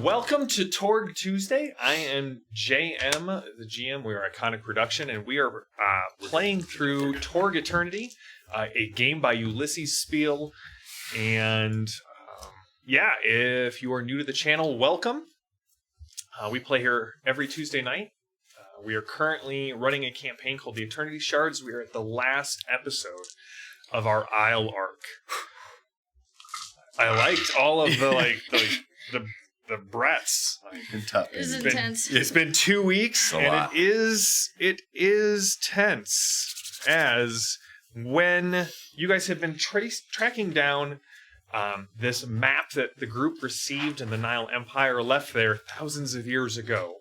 Welcome to Torg Tuesday. I am JM, the GM. We are Iconic Production, and we are playing through Torg Eternity, a game by Ulisses Spiele. And if you are new to the channel, welcome. We play here every Tuesday night. We are currently running a campaign called the Eternity Shards. We are at the last episode of our Aysle arc. I liked all of the breaths. It's intense. It's been 2 weeks, and it is tense. As when you guys have been tracking down this map that the group received in the Nile Empire, left there thousands of years ago,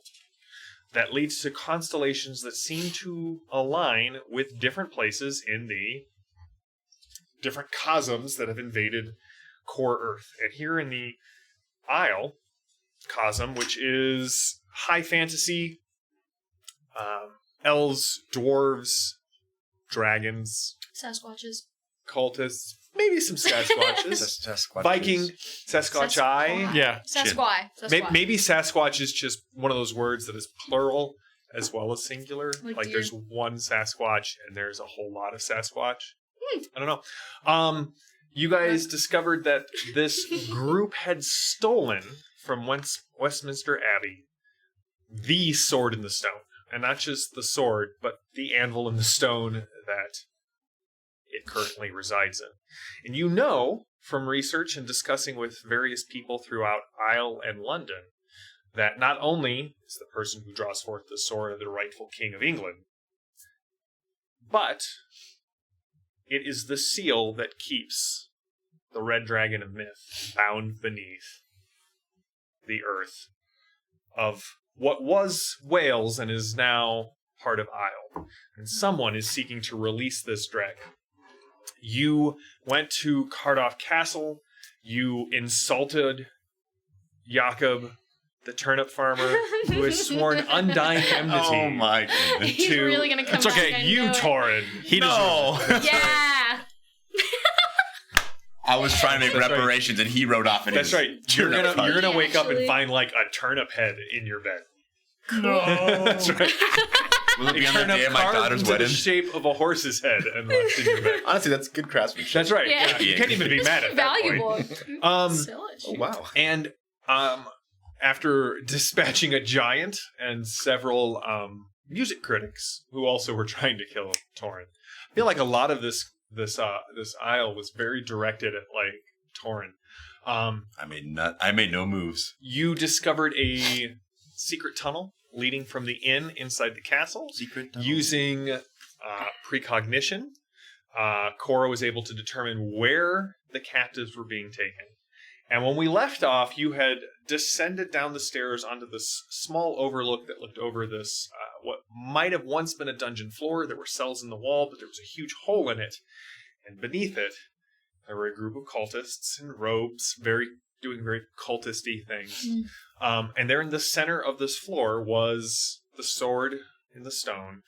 that leads to constellations that seem to align with different places in the different cosms that have invaded core Earth. And here in the Aysle Cosm, which is high fantasy, elves, dwarves, dragons, Sasquatches, cultists, maybe some Sasquatches, Viking, Sasquatch-I. Yeah. Sasquatch. Maybe Sasquatch is just one of those words that is plural as well as singular. Like there's one Sasquatch and there's a whole lot of Sasquatch. I don't know. You guys discovered that this group had stolen from Westminster Abbey the sword in the stone. And not just the sword, but the anvil and the stone that it currently resides in. And you know, from research and discussing with various people throughout Aysle and London, that not only is the person who draws forth the sword the rightful king of England, but it is the seal that keeps the red dragon of myth bound beneath the earth of what was Wales and is now part of Aysle. And someone is seeking to release this dragon. You went to Cardoff Castle. You insulted Jakob, the turnip farmer, who has sworn undying enmity. Oh my goodness. He's really gonna come It's back. okay, you, Torin. He deserves it. Yeah. I was trying to make reparations, and he wrote off. That's right. You're gonna wake up and find like a turnip head in your bed. No. That's right. Will it be on the day of my daughter's into wedding? the shape of a horse's head and left in your bed. Honestly, that's good craftsmanship. That's right. Yeah. You can't even be mad at that Valuable. point. Sell it. Oh, wow. And after dispatching a giant and several music critics who also were trying to kill Torin, I feel like a lot of this Aysle was very directed at like Torin. I made no moves. You discovered a secret tunnel leading from the inn inside the castle. Secret tunnel. Using precognition, Cora was able to determine where the captives were being taken. And when we left off, you had descended down the stairs onto this small overlook that looked over this, what might have once been a dungeon floor. There were cells in the wall, but there was a huge hole in it. And beneath it, there were a group of cultists in robes, doing very cultisty things. And there in the center of this floor was the sword in the stone.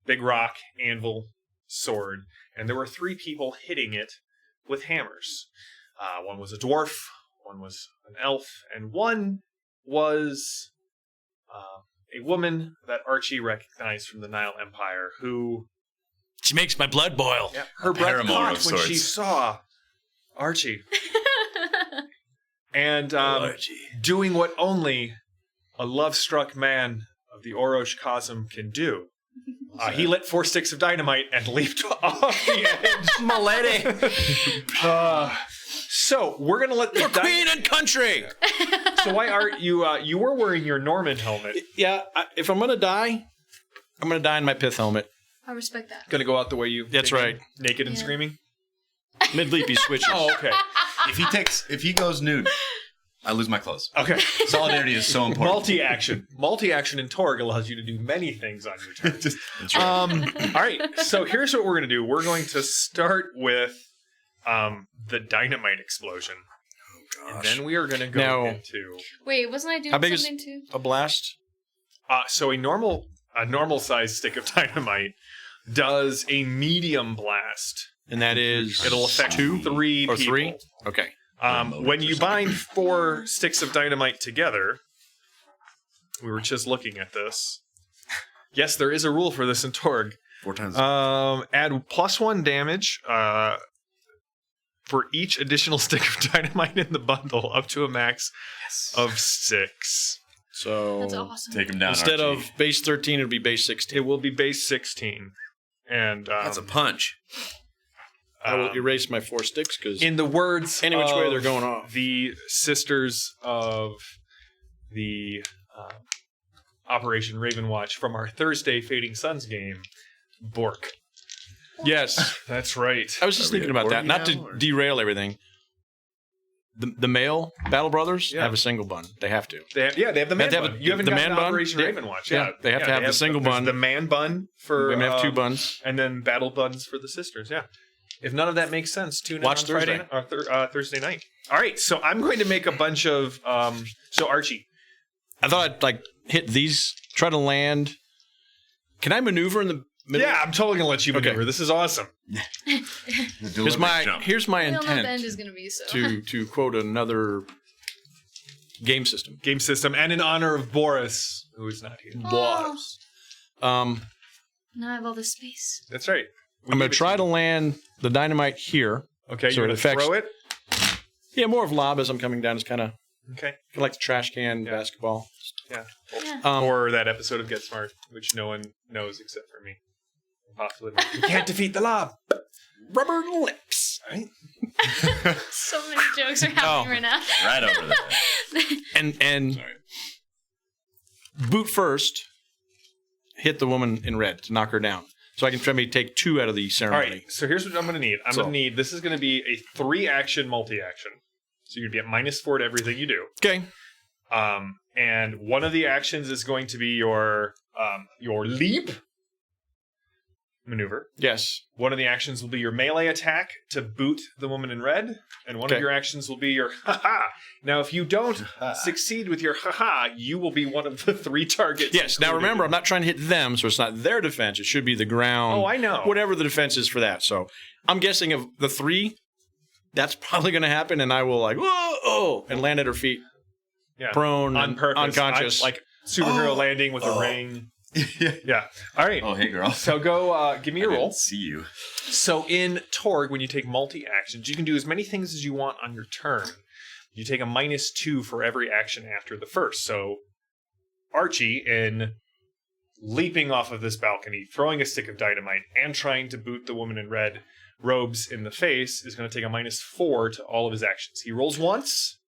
Big rock, anvil, sword. And there were 3 people hitting it with hammers. One was a dwarf, one was an elf, and one was a woman that Archie recognized from the Nile Empire, who... She makes my blood boil. Yeah, her breath caught when she saw Archie. And doing what only a love-struck man of the Orosh Cosm can do. He lit 4 sticks of dynamite and leaped off the edge. My lady. So we're gonna let the For queen and country. So why aren't you were wearing your Norman helmet? Yeah. If I'm gonna die, I'm gonna die in my pith helmet. I respect that. Gonna go out the way you. That's right. Naked and screaming. Mid-leap, he switches. Oh, okay. If he goes nude, I lose my clothes. Okay. Solidarity is so important. Multi-action in Torg allows you to do many things on your turn. That's right. All right. So here's what we're gonna do. We're going to start with the dynamite explosion. Oh, And gosh. then we are going to go into... Wait, wasn't I doing How big something too? A blast? So a normal sized stick of dynamite does a medium blast. And that is... It'll affect 3 people. Or 3? Okay. When you bind 4 sticks of dynamite together, we were just looking at this. Yes, there is a rule for this in Torg. 4 times. Add +1 damage for each additional stick of dynamite in the bundle, up to a max of 6. So That's awesome. Take him down. instead Archie. of base 13, it would be base 16. It will be base 16. And That's a punch. I will erase my 4 sticks because in the words any which of way they're going off. the sisters of the Operation Ravenwatch from our Thursday Fading Suns game, Bork. Yes, That's right. I was just thinking about that. Not to derail everything. The male Battle Brothers have a single bun. They have to. They have the man They have to bun. have You haven't the got man an bun? Operation Yeah. Ravenwatch. Yeah, they have to have the single there's bun. The man bun for Women have 2 buns. and then battle buns for the sisters. Yeah. If none of that makes sense, tune in Watch on Friday or Thursday night. All right, so I'm going to make a bunch of. So Archie, I thought I'd hit these, try to land. Can I maneuver in the middle? yeah, I'm totally gonna let you maneuver. This is awesome. Here's my I don't know if the end intent is going to be so. to quote another game system. Game system, and in honor of Boris, who is not here. Boss. Now I have all this space. That's right. I'm going to try to land the dynamite here. Okay, so you're it gonna affects- throw it. Yeah, more of lob as I'm coming down. It's kind of Okay. like the trash can basketball. Yeah. Yeah. Or that episode of Get Smart, which no one knows except for me. Possibly. You can't defeat the lob. Rubber lips. Right? So many jokes are happening right now. Right over there. And Sorry. boot first, hit the woman in red to knock her down. So I can try to take 2 out of the All ceremony. right. So here's what I'm going to need. This is going to be a 3-action multi-action. So you're going to be at -4 to everything you do. Okay. And one of the actions is going to be your leap maneuver. Yes. One of the actions will be your melee attack to boot the woman in red, and one of your actions will be your ha-ha. Now, if you don't succeed with your ha-ha, you will be one of the 3 targets. Yes. Now included. remember, I'm not trying to hit them, so it's not their defense. It should be the ground. Oh, I know. Whatever the defense is for that. So I'm guessing of the 3, that's probably going to happen, and I will and land at her feet, Yeah. prone, On and purpose. unconscious. Like superhero landing with a ring. Yeah. All right. Oh, hey, girl. So go give me a I roll. didn't see you. So in Torg, when you take multi-actions, you can do as many things as you want on your turn. You take a -2 for every action after the first. So Archie, in leaping off of this balcony, throwing a stick of dynamite, and trying to boot the woman in red robes in the face, is going to take a -4 to all of his actions. He rolls once.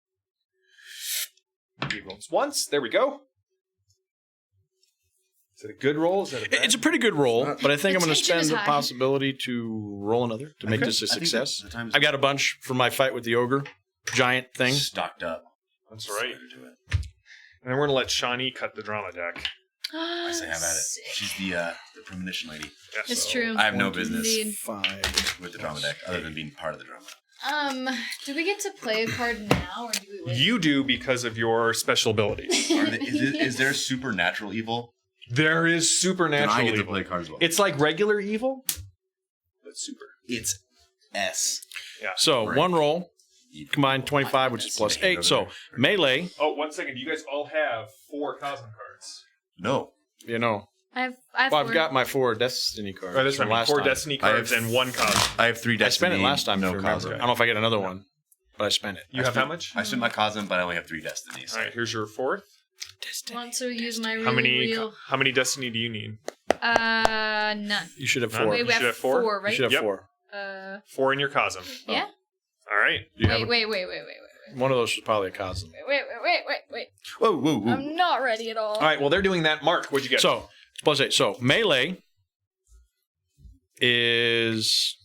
There we go. Is it a good roll? Is that a bad? It's a pretty good roll, but I think I'm going to tension is spend the high. possibility to roll another to make this a I think success. the time's I've got a bunch for my fight with the ogre giant thing. stocked up. That's right. And then we're going to let Shawnee cut the drama deck. I say have at it. She's the premonition lady. Yeah, It's so- true. I have no business Indeed. 5. with the drama deck other than being part of the drama. Do we get to play a card now, or do we wait? You do because of your special abilities. Is there supernatural evil? There is Then supernatural I get to evil. play cards well. It's like regular evil, but super. It's S. Yeah. So Right. 1 roll, combined 25, which is plus 8. So melee, Oh, 1 second. You guys all have 4 Cosm cards. No. you know. I have Well, 4. I've got my 4 Destiny cards. Oh, that's from right. last 4 time. Destiny cards and 1 Cosm. I have 3 I Destiny. spent it last time, no if you remember. Cosm. I don't know if I get another one, but I spent it. You have how much? I spent my Cosm, but I only have 3 Destinies. All right. Here's your 4th. Want to use my How many? real? How many Destiny do you need? None. You should have None? 4. Wait, You we should have have 4? 4, You right? should have Yep. 4. 4 in your Cosm. Yeah. All right. You have Wait. one of those is probably a Cosm. Wait. Whoa, whoa, whoa. I'm not ready at all. All right. Well, they're doing that. Mark, what'd you get? So, it's plus 8. So, melee is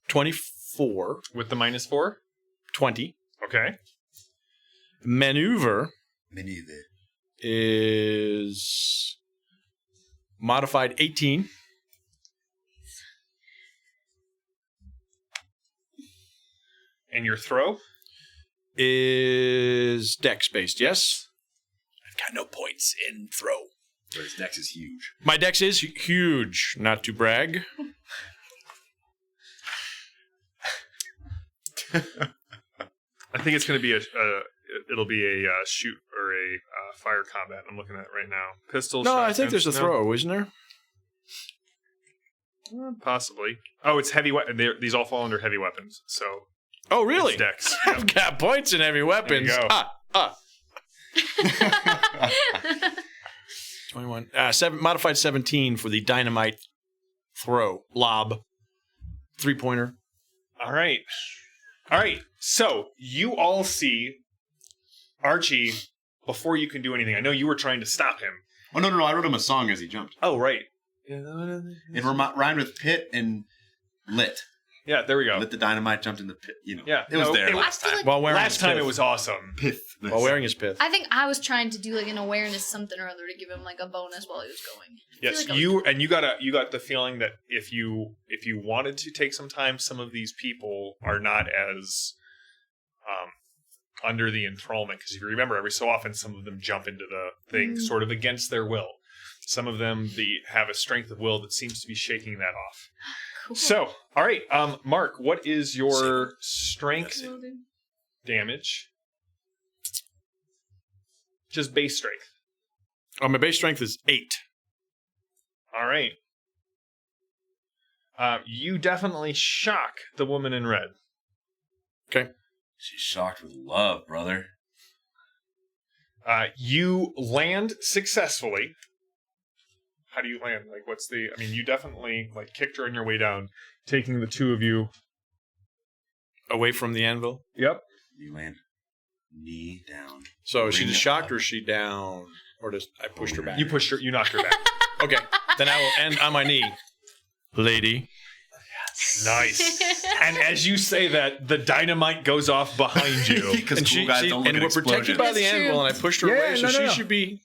24, with the -4. 20. Okay. Maneuver Many of it. is modified 18. And your throw? Is dex based, yes? I've got no points in throw. But his dex is huge. My dex is huge, not to brag. think it's going to be it'll be a shoot or a fire combat. I'm looking at it right now. Pistol. No, shotgun. I think there's a throw, isn't there? Possibly. Oh, it's heavy weapon. These all fall under heavy weapons. So. Oh, really? It's dex. I've got points in heavy weapons. There you go. 21. Modified 17 for the dynamite throw. Lob. 3-pointer. All right. So you all see Archie before you can do anything. I know you were trying to stop him. Oh, no. I wrote him a song as he jumped. Oh, right. It rhymed with pit and lit. Yeah, there we go. Lit the dynamite, jumped in the pit. Yeah, it was there it last time. While wearing last his time pith. it was awesome. Pith. While wearing his pith. I think I was trying to do like an awareness something or other to give him like a bonus while he was going. Yes, like you got the feeling that if you wanted to take some time, some of these people are not as under the enthrallment, because if you remember, every so often some of them jump into the thing sort of against their will. Some of them have a strength of will that seems to be shaking that off. Cool. So, all right, Mark, what is your strength damage? Just base strength. My base strength is 8. All right. You definitely shock the woman in red. Okay. She's shocked with love, brother. You land successfully. How do you land? Like, you definitely, kicked her on your way down, taking the two of you. Away from the anvil? Yep. You land knee down. So is she Bring just it shocked up. or is she down? Or just I pushed her back? You knocked her back. Okay. Then I will end on my knee. Lady. Nice. And as you say that, the dynamite goes off behind you. Because cool guys don't look and at we're protected explosions. by the That's anvil, true. and I pushed her Yeah, away, so no. she should be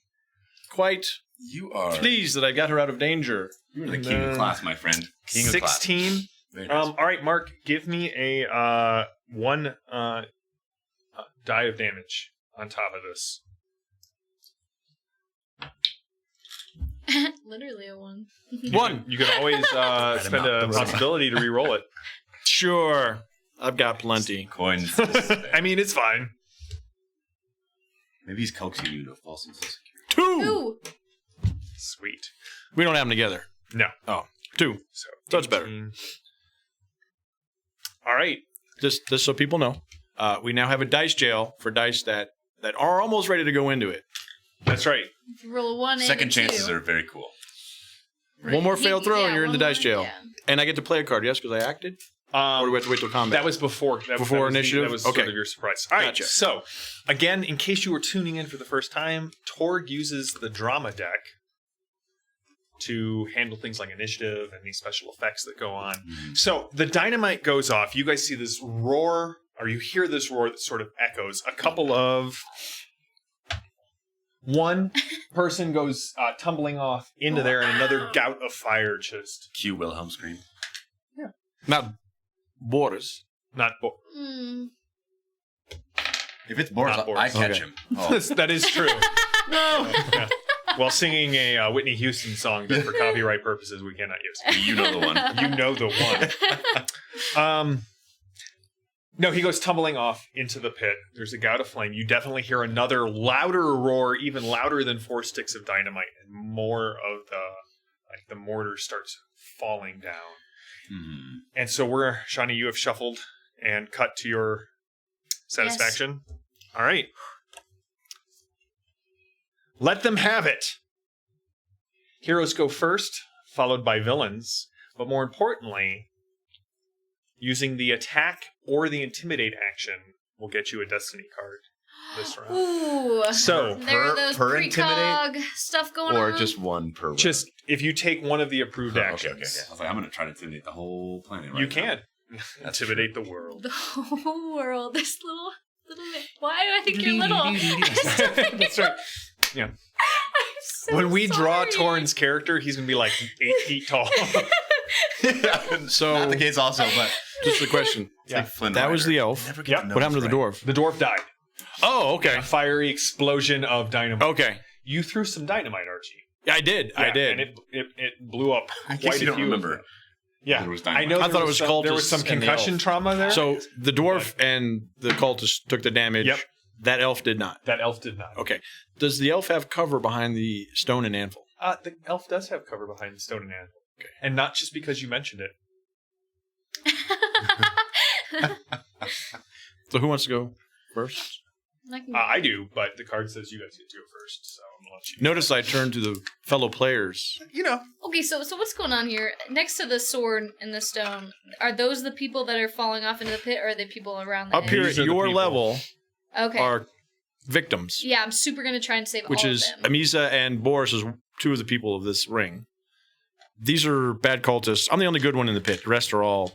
quite You are pleased that I got her out of danger. You're the king of class, my friend. King of class. 16. Very nice. All right, Mark, give me a one die of damage on top of this. Literally a 1. One. You can always spend a possibility to re-roll it. Sure. I've got plenty. Coins. I mean, it's fine. Maybe he's coaxing you to false sense of security. 2. Ooh. Sweet. We don't have them together. No. Oh, 2. So it's better. 18. All right. Just so people know, we now have a dice jail for dice that are almost ready to go into it. That's right. If you roll a 1 and Second a chances 2. are very cool. One more failed throw and you're in the one dice more, jail. yeah. And I get to play a card, yes, because I acted? Or do we have to wait till combat? That was before. Before was initiative? That was Okay. sort of your surprise. All right. Gotcha. So, again, in case you were tuning in for the first time, Torg uses the drama deck to handle things like initiative and these special effects that go on. So the dynamite goes off. You guys see this roar, or you hear this roar that sort of echoes. One person goes tumbling off into there, and another gout of fire just Cue Wilhelm scream. Not Boris. not. If it's Boris, Not Boris. I catch Okay. him. Oh. That is true. No. Yeah. While singing a Whitney Houston song that for copyright purposes we cannot use. You know the one. You know the one. No, he goes tumbling off into the pit. There's a gout of flame. You definitely hear another louder roar, even louder than 4 sticks of dynamite, and more of the mortar starts falling down. And so Shawnee, you have shuffled and cut to your satisfaction. Yes. All right. Let them have it. Heroes go first, followed by villains. But more importantly, using the attack or the intimidate action will get you a destiny card this round. Ooh. So, there are those per precog stuff going on. Or just one per round? just if you take one of the approved actions, Okay. I was like, I'm going to try to intimidate the whole planet right you now. can intimidate the world. The whole world. This little bit. Why do I think you're little? That's right. Yeah. I'm so When we draw sorry. Torn's character, he's gonna be like 8 feet tall. So Not the case also, but just a question. it's like Flynn That was Rider. the elf. Never get Yep. the What happened to numbers the right. dwarf? The dwarf died. Oh, okay. A fiery explosion of dynamite. Okay. You threw some dynamite, Archie. I did. Yeah, I did. and it blew up In quite case a you don't few. remember, Yeah, There was I dynamite. know. I thought it was there was some cultists and the concussion elf. trauma there. So the dwarf and the cultist took the damage. Yep. That elf did not. that elf did not. Okay. Does the elf have cover behind the stone and anvil? The elf does have cover behind the stone and anvil, and not just because you mentioned it. So who wants to go first? I do, but the card says you guys get to go first, so I'm gonna let you. Notice I turned to the fellow players. You know, Okay, so what's going on here? Next to the sword and the stone, are those the people that are falling off into the pit, or are they people around the Up here These at are the your people. level Okay. are victims, Yeah, I'm super gonna try and save which all is of them. Amisa and Boris is two of the people of this ring. These are bad cultists. I'm the only good one in the pit. The rest are all...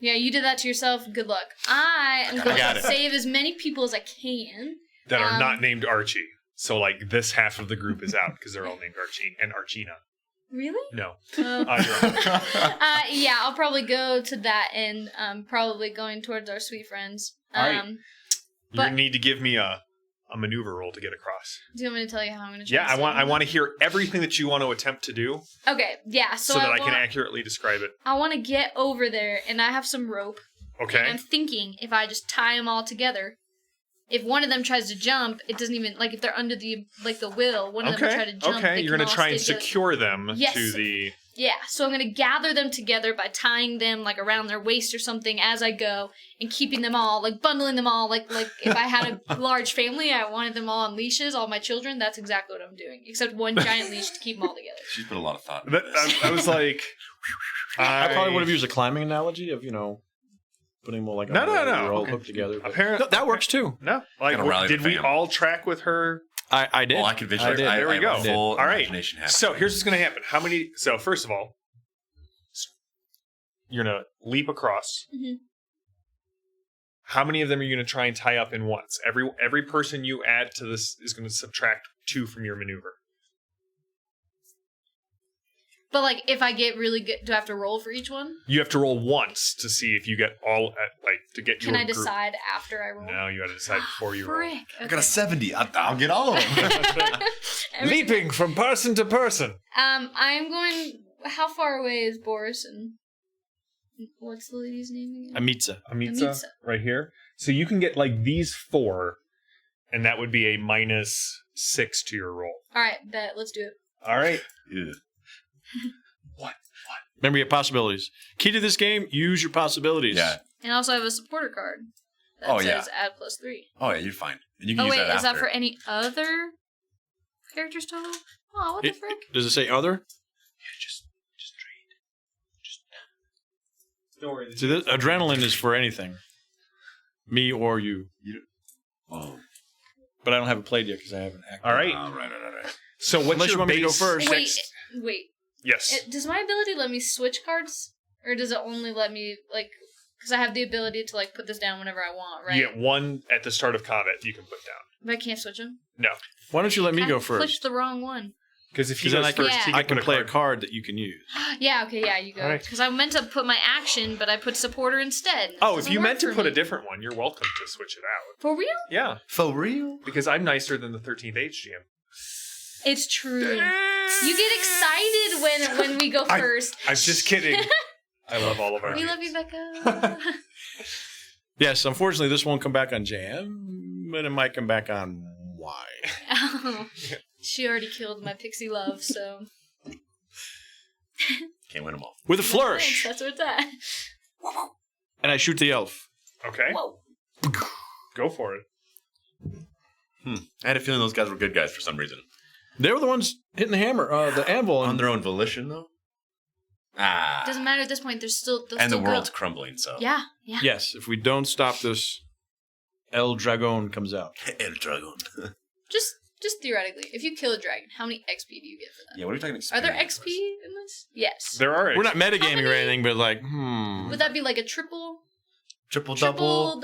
Yeah, you did that to yourself. Good luck. I am going got to it. save as many people as I can. that are not named Archie. So like this half of the group is out because they're all named Archie and Archina. Really? No, Oh. you're right. Yeah, I'll probably go to that end. Probably going towards our sweet friends. All right. But- You're gonna need to give me a maneuver roll to get across. Do you want me to tell you how I'm going to try Yeah, to I save want them? to hear everything that you want to attempt to do Okay, yeah. So, that I want, can accurately describe it. I want to get over there, and I have some rope. And Okay. I'm thinking if I just tie them all together, if one of them tries to jump, it doesn't even like if they're under the will. One of them will try to jump. Okay. they You're can gonna all try and stay together. secure them Yes. to the. Yeah, so I'm gonna gather them together by tying them like around their waist or something as I go, and keeping them all like bundling them all like if I had a large family, I wanted them all on leashes, all my children. That's exactly what I'm doing, except one giant leash to keep them all together. She's put a lot of thought into That, this. I was like. I probably would have used a climbing analogy of, putting them all like... No. We're all Okay. hooked together. but- Apparently, No, that works too. No, like Gotta rally the did we fam. all track with her? I did. Oh, I can visualize. I did. There we I go. have a full All right. imagination happening. So here's what's going to happen. How many? So first of all, you're going to leap across. Mhm. How many of them are you going to try and tie up in once? Every person you add to this is going to subtract 2 from your maneuver. But like if I get really good, do I have to roll for each one? You have to roll once to see if you get all to get Can your I group. decide after I roll? No, you got to decide before you roll. Frick. I got a 70. I'll get all of them. Everything- Leaping from person to person. I'm going. How far away is Boris and what's the lady's name again? Amitsa. Amitsa, right here. So you can get like these 4, and that would be a -6 to your roll. All right, bet. Let's do it. All right. Yeah. Remember your possibilities. Key to this game, use your possibilities. Yeah. And also I have a supporter card that Oh, yeah. says add +3. Oh, yeah, you're fine. And you can Oh use wait, that is that after. for any other characters total? Oh, what the frick? Does it say other? Just trade. Don't worry. See, this, adrenaline is for anything. Me or you. Oh. But I don't have it played yet because I haven't acted. All right. Right. So what's Unless your you want me to go base? first. Wait. Yes. Does my ability let me switch cards? Or does it only let me, like... Because I have the ability to, like, put this down whenever I want, right? You get 1 at the start of combat you can put down. But I can't switch them? No. Why don't you let me go Clicked first? the wrong one. Because if he 'Cause then goes I can, first, Yeah. he I can can put play a card. card that you can use. Yeah, okay, yeah, you go. All right. Because I meant to put my action, but I put supporter instead. Oh, This if you doesn't meant to work put for a me. different one, you're welcome to switch it out. For real? Yeah. For real? Because I'm nicer than the 13th HGM. It's true. You get excited when we go first. I'm just kidding. I love all of our We games. love you, Becca. Yes, unfortunately, this won't come back on Jam, but it might come back on Y. Oh, she already killed my pixie love, so... Can't win them all. With a Thanks, flourish. that's where it's at. And I shoot the elf. Okay. Whoa. Go for it. I had a feeling those guys were good guys for some reason. They were the ones hitting the hammer, the anvil. On And their own volition, though? Doesn't matter at this point, they're still... they'll And the still go. world's crumbling, so. Yeah. yes, if we don't stop this, El Dragon comes out. El Dragon. Just theoretically, if you kill a dragon, how many XP do you get for that? Yeah, what are you talking about? Are there XP in this? Yes. There are. We're not How metagaming many- or anything, but like, Would that be like a triple Triple double?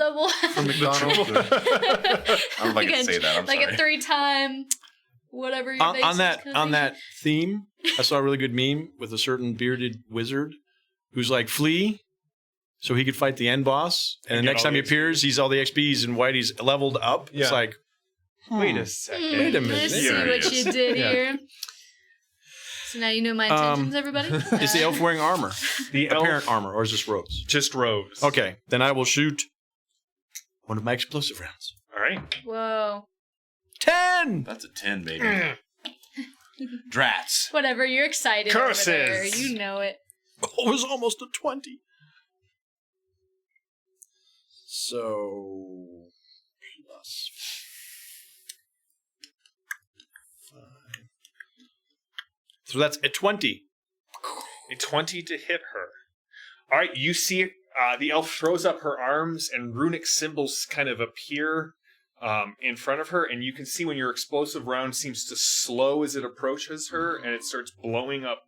from McDonald's? I don't know if I Like can a- say that. I'm like sorry. a 3-time whatever your base on is that gonna on be. that theme, I saw a really good meme with a certain bearded wizard who's like flee, so he could fight the end boss. And the get next all time he the XP. appears, he's all the XPs and Whitey's leveled up. It's Yeah. like, Wait a second. Wait a minute. Let's see Yeah, what yes. you did Yeah. here. So now you know my intentions, everybody. Is the elf wearing armor? The elf, Apparent armor, or is this robes? just robes. Okay, then I will shoot one of my explosive rounds. All right. Whoa. 10! That's a 10, baby. Drats. Whatever, you're excited Curses. over there. You know it. Oh, it was almost a 20. So, plus 5. So that's a 20. A 20 to hit her. All right, you see the elf throws up her arms and runic symbols kind of appear in front of her, and you can see when your explosive round seems to slow as it approaches her, and it starts blowing up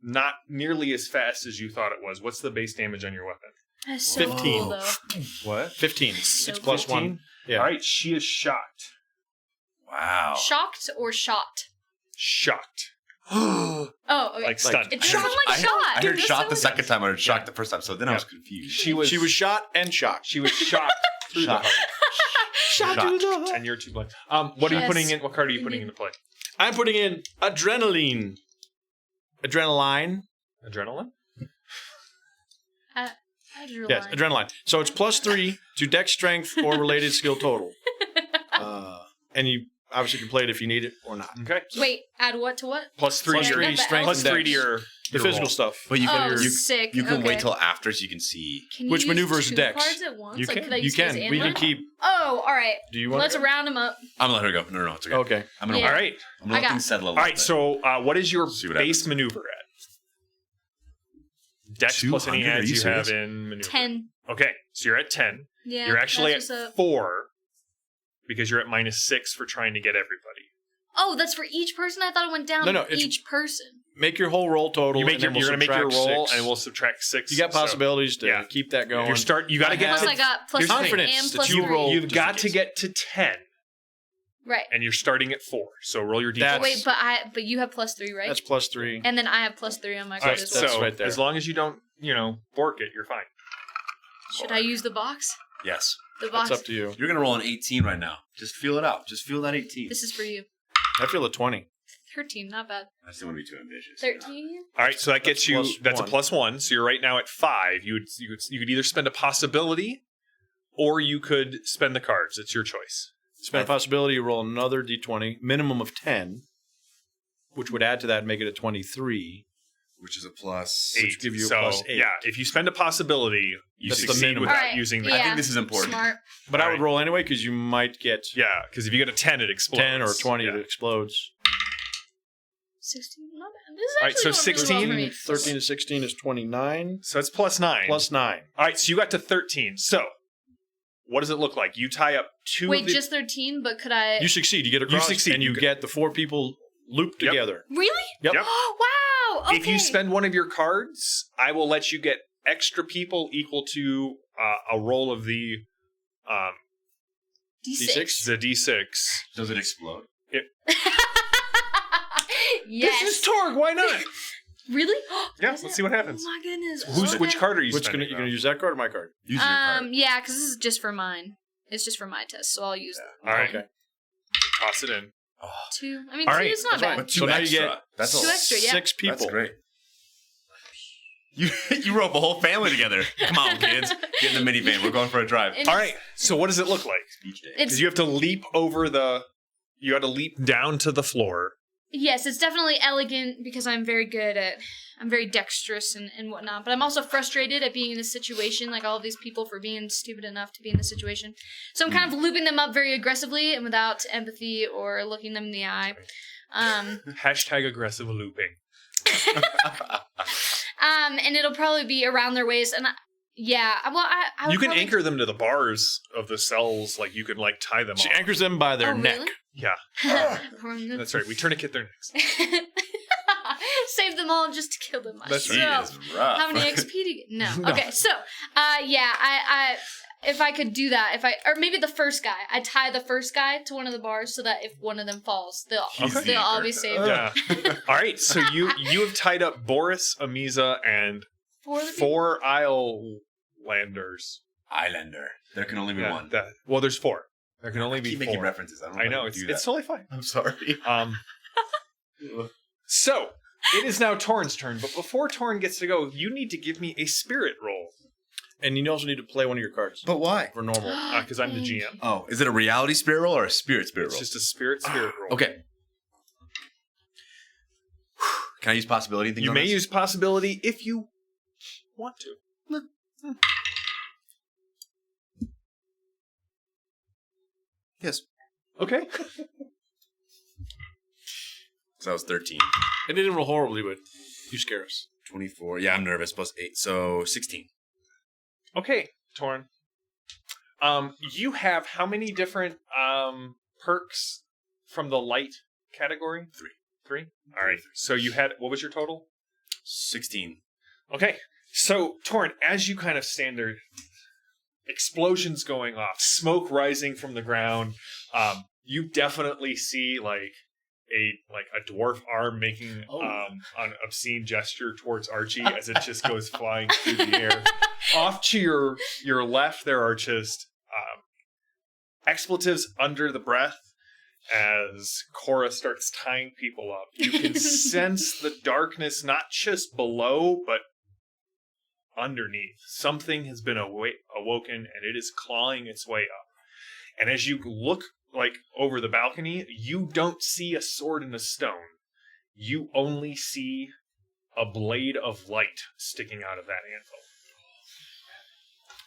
not nearly as fast as you thought it was. What's the base damage on your weapon? That's so 15. cool, though. What? 15. So It's plus 15? 1. Yeah. All right, she is shocked. Wow. Shocked or shot? Shocked. Oh, okay. Like stunned. It sounded like I shot. heard That's shot so the second time. I heard shocked the first time. So then I was confused. She was shot and shocked. She was shocked through Shocked. the heart. Shot Shot. to the heart. And you're too blind. What are you Yes. putting in? What card are you putting into play? I'm putting in adrenaline. Adrenaline. Adrenaline? Yes, adrenaline. So it's plus 3 to dex strength or related skill total. And you obviously can play it if you need it or not. Okay. Wait, add what to what? Plus 3 Plus to your three strength plus and 3 to dex. your The physical roll. stuff. But you can, Oh, you, sick. you can Okay. wait till after so you can see. Can Which use maneuvers two dex? cards at once? You Like, can. could I You use can. his We can inlet? keep. Oh, all right. Do you want Let's to? round them up. I'm gonna let her go. No, it's okay. Okay. I'm gonna. Yeah. All right. I'm gonna I let got- things settle a All little right. bit. So, what is your See what base happens. maneuver at? Dex plus any 200? Are adds you you have serious? in maneuver. 10. Okay, so you're at 10. Yeah. You're actually at that's what's up. 4 because you're at -6 for trying to get everybody. Oh, that's for each person? I thought it went down No, for it's- each person. Make your whole roll total. You make and your, then we'll you're going to make your subtract roll, 6. and we'll subtract 6. You got possibilities to yeah. keep that going. You got to get Plus to I got plus here's the 3 confidence and that plus you 3. roll. You've just got in to case. get to 10, Right. and you're starting at 4. So roll your d4. That's- Wait, but you have plus 3, right? That's plus 3. And then I have plus 3 on my All card right, as well. That's so right there. as long as you don't, bork it, you're fine. Should I use the box? Yes. The box. That's up to you. You're gonna roll an 18 right now. Just feel it out. Just feel that 18. This is for you. I feel a 20. 13, not bad. I still want to be too ambitious. 13? All right, so that gets you. plus That's a 1. +1. So you're right now at 5. You could either spend a possibility, or you could spend the cards. It's your choice. Spend a possibility, you roll another d20, minimum of 10, which would add to that and make it a 23. Which is a plus. 8. give you a so +8. yeah, if you spend a possibility, you That's the succeed minimum. without All right, using the. yeah. I think this is important. Smart. But I All would right. roll anyway because you might get Yeah, because if you get a 10, it explodes. 10 or 20 Yeah. that explodes. 16, not bad. This is All right, so actually going really well 16, for me. 13 to 16 is 29. So it's +9. Plus 9. All right, so you got to 13. So what does it look like? You tie up 2 Wait, of the... just 13, but could I... You succeed. You get across succeed. and you You get the 4 people looped Yep. together. Really? Yep. Yep. Wow! Okay. If you spend one of your cards, I will let you get extra people equal to a roll of the D6. the d6. Does it explode? Yes. This is Torg. Why not? Really? Yeah, Is let's it? see what happens. Oh my goodness. Which Okay. card are you Which spending? you going to use that card or my card? Use your card. Yeah, because this is just for mine. It's just for my test, so I'll use All right, Okay. toss it in. 2. I mean, All 2 right, is not that's bad. But 2 So now you extra. get That's 2 a, extra, yeah. 6 people. That's great. You rope a whole family together. Come on, kids. Get in the minivan. We're going for a drive. And All right, so what does it look like? Beach day. It's, Because you have to leap over the... You got to leap down to the floor. yes, it's definitely elegant because I'm very good at... I'm very dexterous and whatnot, but I'm also frustrated at being in this situation, like all of these people for being stupid enough to be in this situation. So I'm kind of looping them up very aggressively and without empathy or looking them in the eye. Hashtag aggressive looping. And it'll probably be around their waist, and I would You can probably- anchor them to the bars of the cells. Like, you can, tie them She off. anchors them by their Oh, neck. really? Yeah, that's right. We tourniquet their necks. Save them all just to kill them. That's So, right. It is rough. how many XP do you get? No. No. Okay, so, I if I could do that, or maybe the first guy, I tie the first guy to one of the bars so that if one of them falls, they'll all be saved. Yeah. All right. So you have tied up Boris, Amiza, and 4 Islanders. Islander. There can only be Yeah, one. well, there's 4. There can only be keep 4. making references. I don't know I if know can it's do that. totally fine. I'm sorry. So, it is now Torn's turn, but before Torn gets to go, you need to give me a spirit roll. And you also need to play one of your cards But why? for normal. Because I'm the GM. Oh, is it a reality spirit roll or a spirit roll? It's just a spirit roll. Okay. Can I use possibility? You may use possibility if you want to. Yes. Okay. So that was 13. It didn't roll horribly, but you scare us. 24. Yeah, I'm nervous. Plus 8. So 16. Okay, Torn. You have how many different perks from the light category? 3. All right. So you had, what was your total? 16. Okay. So, Torn, as you kind of stand there, explosions going off, smoke rising from the ground, you definitely see like a dwarf arm making an obscene gesture towards Archie as it just goes flying through the air. Off to your left, there are just expletives under the breath as Cora starts tying people up. You can sense the darkness not just below, but underneath. Something has been awoken, and it is clawing its way up. And as you look over the balcony, you don't see a sword in a stone. You only see a blade of light sticking out of that anvil.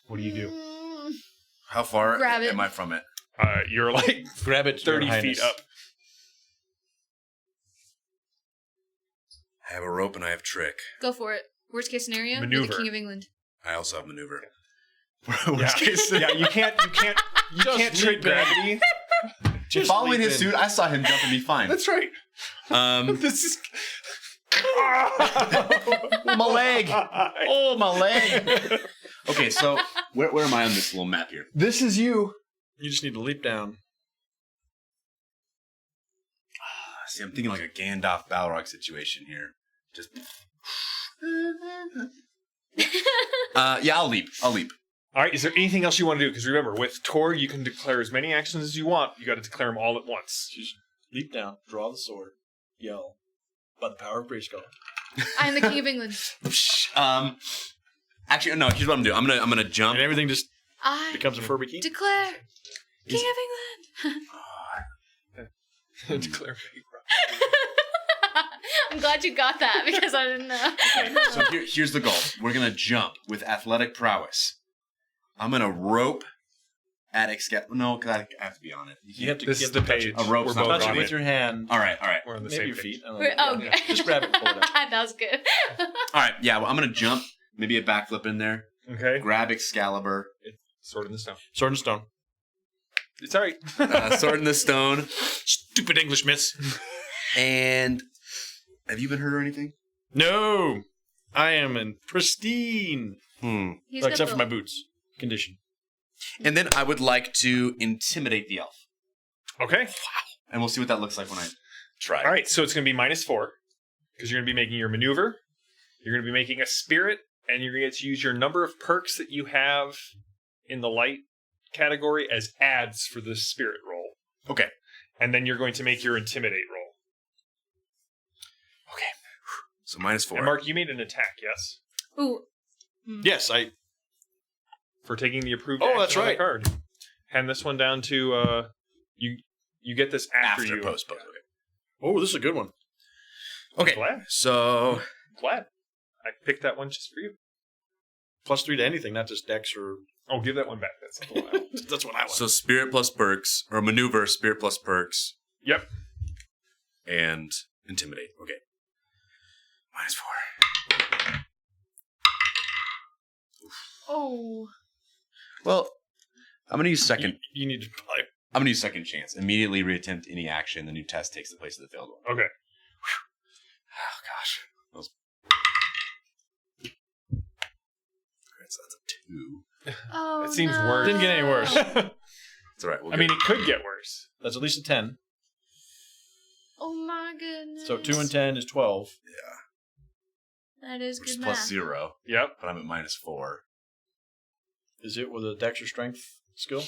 What do you do? How far Grab it. am I from it? You're like Grab it, 30 Your feet Highness. up. I have a rope and I have trick. Go for it. Worst case scenario, you're Maneuver. the King of England. I also have maneuver. Yeah. Yeah, you can't trick gravity. Just Following leap his in. suit, I saw him jump and be fine. That's right. This is my leg. Oh, my leg. Okay, so where am I on this little map here? This is you. You just need to leap down. See, I'm thinking like a Gandalf Balrog situation here. Just. Yeah, I'll leap. All right, is there anything else you want to do? Because remember, with Torg, you can declare as many actions as you want. You got to declare them all at once. Just leap down, draw the sword, yell, by the power of Grayskull. I am the King of England. Actually, no. Here's what I'm doing. I'm gonna jump. And everything just I becomes a Furby key. declare King of England. Declare. I'm glad you got that because I didn't know. Okay, so here's the goal. We're gonna jump with athletic prowess. I'm gonna rope at No, because I have to be on it. You have to This get is the page. A rope's We're not both touch on it with it. your hand. All right. We're on the Maybe same your page. feet. I don't know. Oh, Yeah. Just grab it and pull it out. that was good. All right. Yeah. Well, I'm gonna jump. Maybe a backflip in there. Okay. Grab Excalibur. Sword in the stone. Sword and stone. It's all right. Sword in the stone. Stupid English miss. And have you been hurt or anything? No, I am in pristine. He's got Except for the- my boots. Condition. And then I would like to intimidate the elf. Okay. And we'll see what that looks like when I try. All right, so it's going to be -4 because you're going to be making your maneuver. You're going to be making a spirit, and you're going to get to use your number of perks that you have in the light category as adds for the spirit roll. Okay. And then you're going to make your intimidate roll. Okay. So -4. And Mark, you made an attack, yes? Ooh. Yes, For taking the approved Oh, action that's on the right. card. Hand this one down to you get this after you. post. Okay. Oh, this is a good one. Okay. Glad. So Glad. I picked that one just for you. +3 to anything, not just dex or... Oh, give that one back. That's the one I want. That's what I want. So spirit plus perks, or maneuver, spirit plus perks, Yep. and intimidate. Okay. -4. Oh. Well, I'm gonna use second. You need to probably... I'm gonna use second chance. Immediately reattempt any action. The new test takes the place of the failed one. Okay. Oh gosh. That was... So that's a 2. Oh. It seems no. worse. Didn't get any worse. It's all right. I mean, it could get worse. That's at least a 10. Oh my goodness. So 2 and 10 is 12. That is which is good plus math. 0, Yep. but I'm at -4. Is it with a dex or strength skill?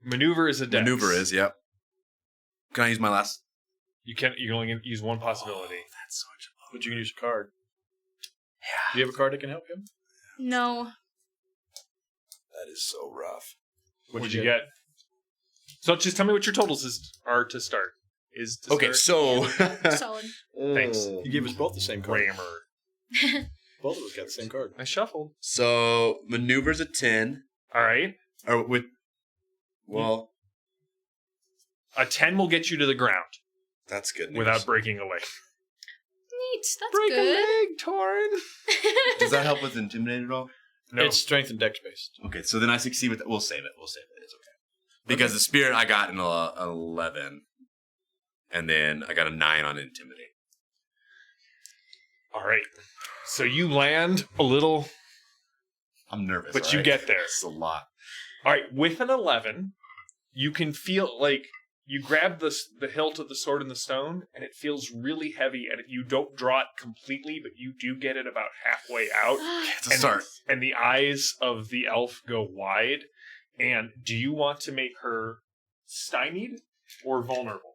Maneuver is a dex. Maneuver is, yep. Can I use my last? You can only use one possibility. That's such a But you can use a card. Yeah. Do you have a card that can help him? No. That is so rough. What'd you get? So just tell me what your totals are to start. Okay, so Solid. Thanks. You gave us both the same card. grammar. Both of us got the same card. I shuffled. So maneuver's a 10. All right. Or with A 10 will get you to the ground that's good news. without breaking a leg. Neat. That's Break good. a leg, Torn. Does that help with intimidate at all? No. It's strength and dex based. Okay, so then I succeed with We'll save it. It's okay. Because the spirit I got an 11. And then I got a 9 on intimidate. All right. So you land a little, I'm nervous. but you get there. It's a lot. All right. With an 11, you can feel like you grab the hilt of the sword and the stone, and it feels really heavy, and you don't draw it completely, but you do get it about halfway out. It's a start. And the eyes of the elf go wide. And do you want to make her stymied or vulnerable?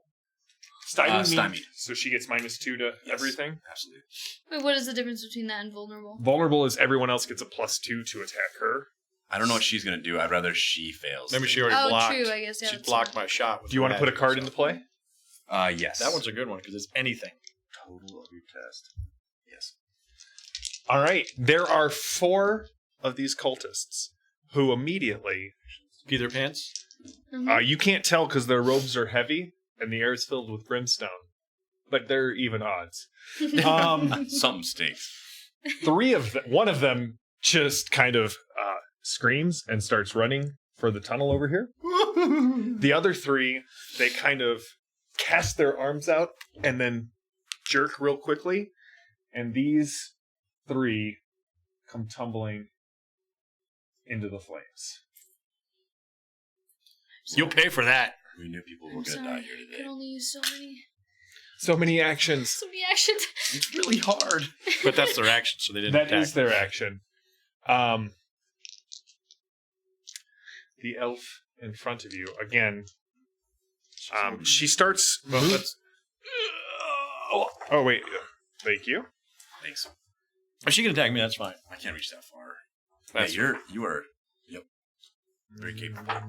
Stymied. So she gets -2 to everything? Absolutely. Wait, what is the difference between that and vulnerable? Vulnerable is everyone else gets a +2 to attack her. I don't know what she's going to do. I'd rather she fails. Maybe she already Oh, blocked. true, I guess, yeah, She that's blocked fine. my shot. With Do you want to put a magic card and into stuff. play? Yes. That one's a good one because it's anything. Total of your test. Yes. All right. There are 4 of these cultists who immediately... Pee their pants. Mhm. you can't tell because their robes are heavy and the air is filled with brimstone. But they're even odds. Something stinks. 3 of them... One of them just kind of screams and starts running for the tunnel over here. The other 3, they kind of cast their arms out and then jerk real quickly. And these 3 come tumbling into the flames. You'll pay for that. We knew people were I'm going to sorry. die here I today. can only use so many So many actions. It's really hard. But that's their action, so they didn't That attack. is their action. The elf in front of you, again, she starts... Well, that's, Oh, wait. Thank you. Thanks. if she can attack me, that's fine. I can't reach that far. That's Yeah, you are. Yep. Very capable.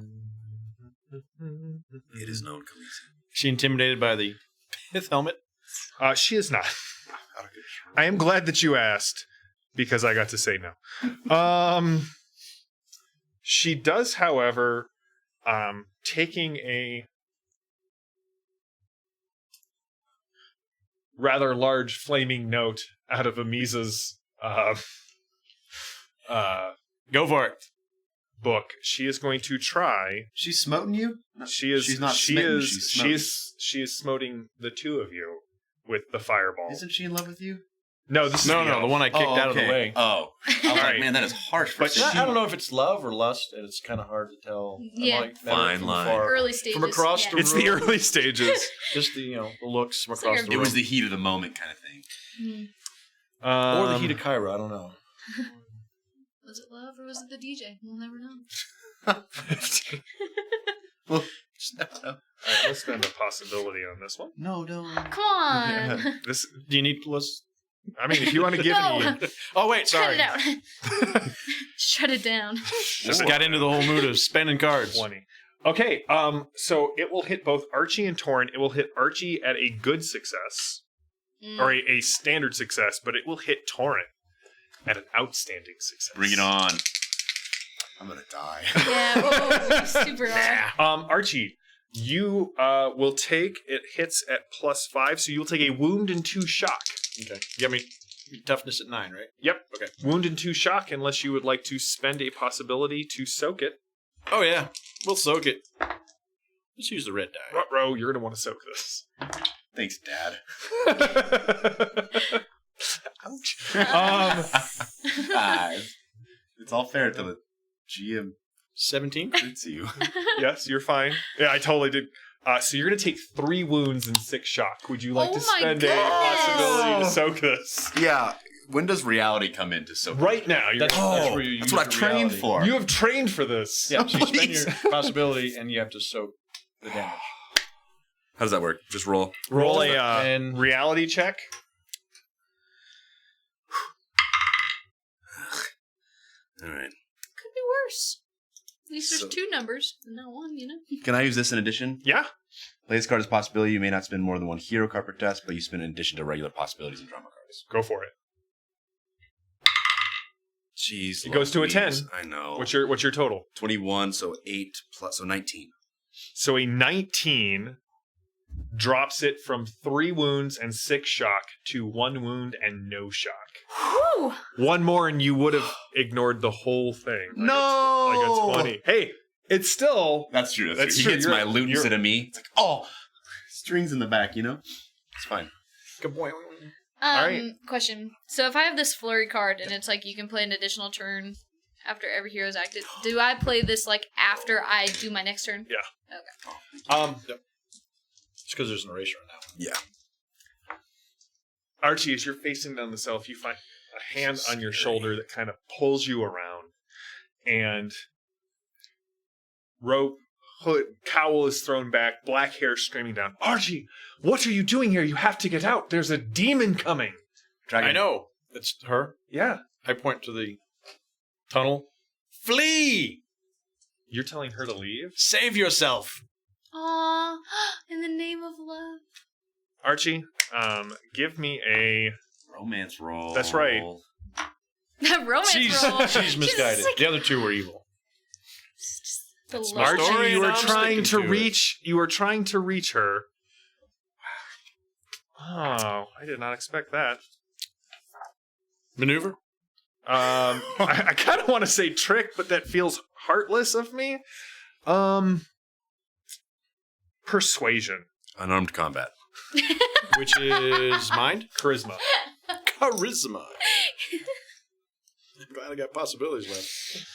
It is known, Khaleesi. She intimidated by the pith helmet. She is not. I am glad that you asked, because I got to say no. She does, however, taking a rather large flaming note out of Amiza's Go for it. book. She is going to try. She's smoting you? She is. She's not She smitten, is. she's smoting. She is smoting the 2 of you with the fireball. Isn't she in love with you? No, this is No, the one I kicked out of the way. Oh. I was like, Right. man, that is harsh for But she, I don't know if it's love or lust, and it's kind of hard to tell. Yeah. I'm like, Fine from line. afar. Early stages. From across yeah. the It's the room. early stages. Just the the looks from It's across like the It room. was the heat of the moment kind of thing. Mhm. Or the heat of Kyra, I don't know. Was it love or was it the DJ? We'll never know. Well, just never know. All right, let's spend a possibility on this one. No, no. Come on. This, Do you need plus? I mean, if you want to give No. me, Oh wait, Shut sorry. it out. Shut it down. Just got into the whole mood of spending cards. 20. Okay, so it will hit both Archie and Torn. It will hit Archie at a good success, or a standard success, but it will hit Torrent at an outstanding success. Bring it on. I'm going to die. Yeah, whoa, super hard. Archie, you will take, it hits at +5, so you'll take a wound and 2 shock. Okay. You got me toughness at 9, right? Yep. Okay. Wound and 2 shock, unless you would like to spend a possibility to soak it. Oh yeah, we'll soak it. Let's use the red die. Ruh-roh, you're going to want to soak this. Thanks, Dad. Ouch. It's all fair till the GM 17. hits you. Yes, you're fine. Yeah, I totally did. So you're going to take 3 wounds and 6 shock. Would you like Oh to my spend goodness. a possibility to soak this? Yeah. When does reality come into so? Right now. You're That's where you That's use what I the trained reality. for. You have trained for this. Yeah, so you spend Please. your possibility and you have to soak the damage. How does that work? Just roll. Roll a and reality check. All right. Could be worse. At least there's 2 numbers, and not 1, you know? Can I use this in addition? Yeah. Play this card as a possibility. You may not spend more than 1 hero card per test, but you spend in addition to regular possibilities and drama cards. Go for it. Jeez. It goes to a 10. I know. What's your total? 21, so 8 plus, so 19. So a 19 drops it from 3 wounds and 6 shock to 1 wound and no shock. Woo! 1 more and you would have ignored the whole thing. No! Like a 20. Hey, it's still... That's true. That's He true. hits my loot instead of me. It's like, oh, strings in the back, you know? It's fine. good boy. Alright. Question. So if I have this flurry card and it's like you can play an additional turn after every hero's active, do I play this like after I do my next turn? Yeah. Okay. Just because there's an eraser on that one. Yeah. Archie, as you're facing down the self, you find a hand on your shoulder that kind of pulls you around, and rope, hood, cowl is thrown back, black hair streaming down. Archie, what are you doing here? You have to get out. There's a demon coming. Dragon. I know. It's her. Yeah. I point to the tunnel. Flee! You're telling her to leave? Save yourself. Aww, in the name of love. Archie, give me a... Romance roll. That's right. That romance roll. She's misguided. Like, The other 2 were evil. the That's love. my story. Archie, you and were I'm trying sticking to to reach... You were trying to reach her. Oh, I did not expect that. Maneuver? I kind of want to say trick, but that feels heartless of me. Persuasion. Unarmed combat. Which is mind? Charisma. Charisma. I'm glad I got possibilities left.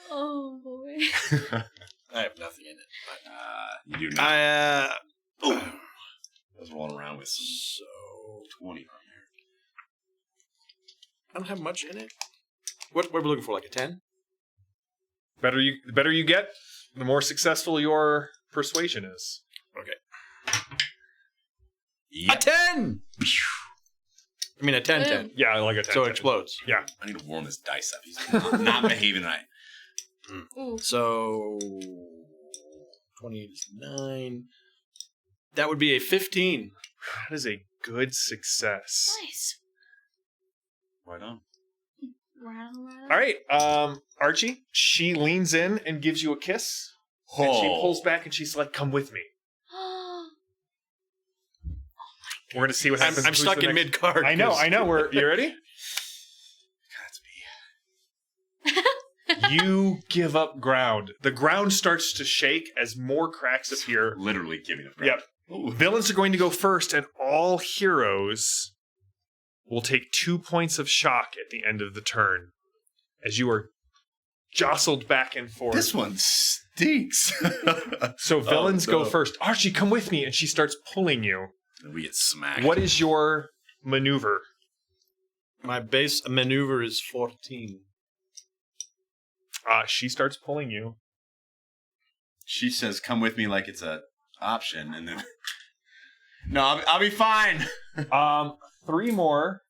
Oh boy. I have nothing in it. You do not. I was rolling around with some 20 on I don't have much in it. What are we looking for? Like a 10? The better you get, the more successful your persuasion is. Okay. there. A 10! I mean a 10-10. Yeah, like a 10. So it explodes. Yeah. I need to warm this dice up. He's not behaving right. Ooh. So 28 is 9. That would be a 15. That is a good success. Nice. Right on. Wow. All right, Archie, she leans in and gives you a kiss. And she pulls back and she's like, come with me. We're going to see what happens. I'm stuck in mid-card. I know. You ready? You give up ground. The ground starts to shake as more cracks appear. Literally giving up. Yep. Ooh. Villains are going to go first, and all heroes will take 2 points of shock at the end of the turn as you are jostled back and forth. This one stinks. So villains go first. Archie, come with me. And she starts pulling you. And we get smacked. What is your maneuver? My base maneuver is 14. She starts pulling you. She says, come with me like it's a option. And then... No, I'll be fine. 3 more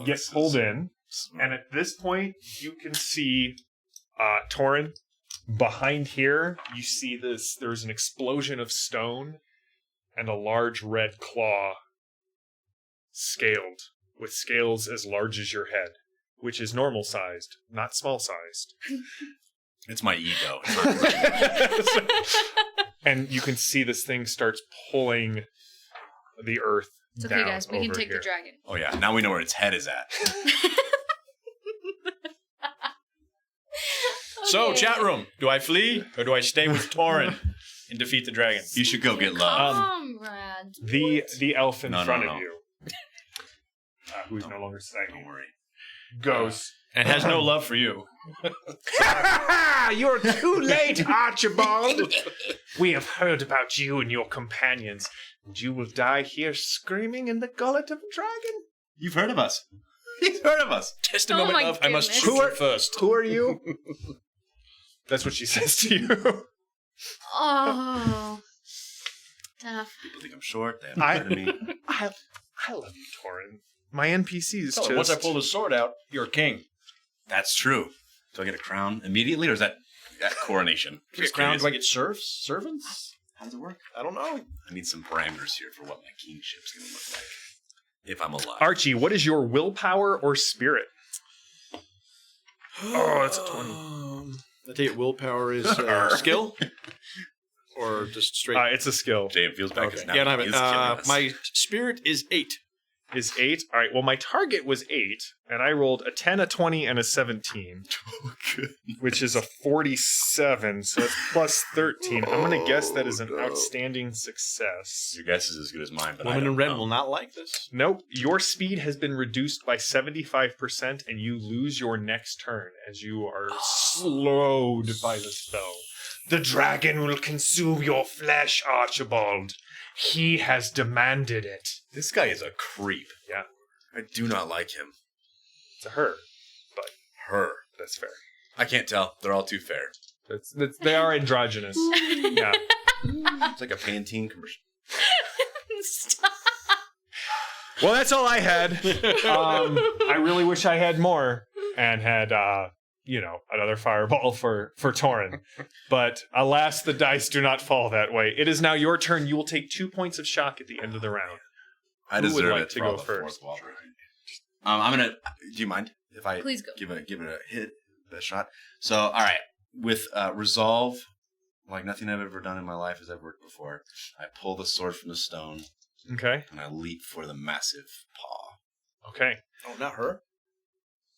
get this pulled is in. smart. And at this point, you can see Torin. Behind here, you see this. There's an explosion of stone and a large red claw scaled, with scales as large as your head, which is normal sized, not small sized. It's my ego. And you can see this thing starts pulling the earth It's down okay, guys. We can over take here. the dragon. Oh, yeah. Now we know where its head is at. So, Okay. chat room. Do I flee or do I stay with Torin and defeat the dragon? You should go get love. Comrades. The elf in No, front no. of you, who's no longer Don't saying, worry. goes, And has no love for you. You're too late, Archibald. We have heard about you and your companions, and you will die here screaming in the gullet of a dragon. You've heard of us. You've heard of us. Testimony Oh my of I must goodness. shoot her first. Who are you? That's what she says to you. Oh. Tough. People think I'm short. They have to me. I love you, Torin. My NPCs just... Once I pull the sword out, you're king. That's true. Do I get a crown immediately, or is that coronation? Crown, do I get servants? How does it work? I don't know. I need some parameters here for what my kingship's going to look like. If I'm alive. Archie, what is your willpower or spirit? Oh, that's a 20. I take it willpower is skill? Or just straight? It's a skill. James feels bad because now Yeah, I he is killing us. my spirit is 8. Is 8. All right, well, my target was 8, and I rolled a 10, a 20, and a 17, which is a 47, so it's plus 13. I'm going to guess that is an outstanding success. Your guess is as good as mine, but Woman I don't in red know. will not like this. Nope, your speed has been reduced by 75%, and you lose your next turn as you are slowed by the spell. The dragon will consume your flesh, Archibald. He has demanded it. This guy is a creep. Yeah. I do not like him. It's a her, but Her. that's fair. I can't tell. They're all too fair. They are androgynous. Yeah. It's like a Pantene commercial. Stop. Well, that's all I had. I really wish I had more and had, another fireball for Torin. But alas, the dice do not fall that way. It is now your turn. You will take 2 points of shock at the end of the round. I Who would deserve like it to for go all the first? fourth wall. I'm gonna. Do you mind if I Please go. give it a shot? So, all right, with resolve, like nothing I've ever done in my life has ever worked before. I pull the sword from the stone Okay. and I leap for the massive paw. Okay. Oh, not her?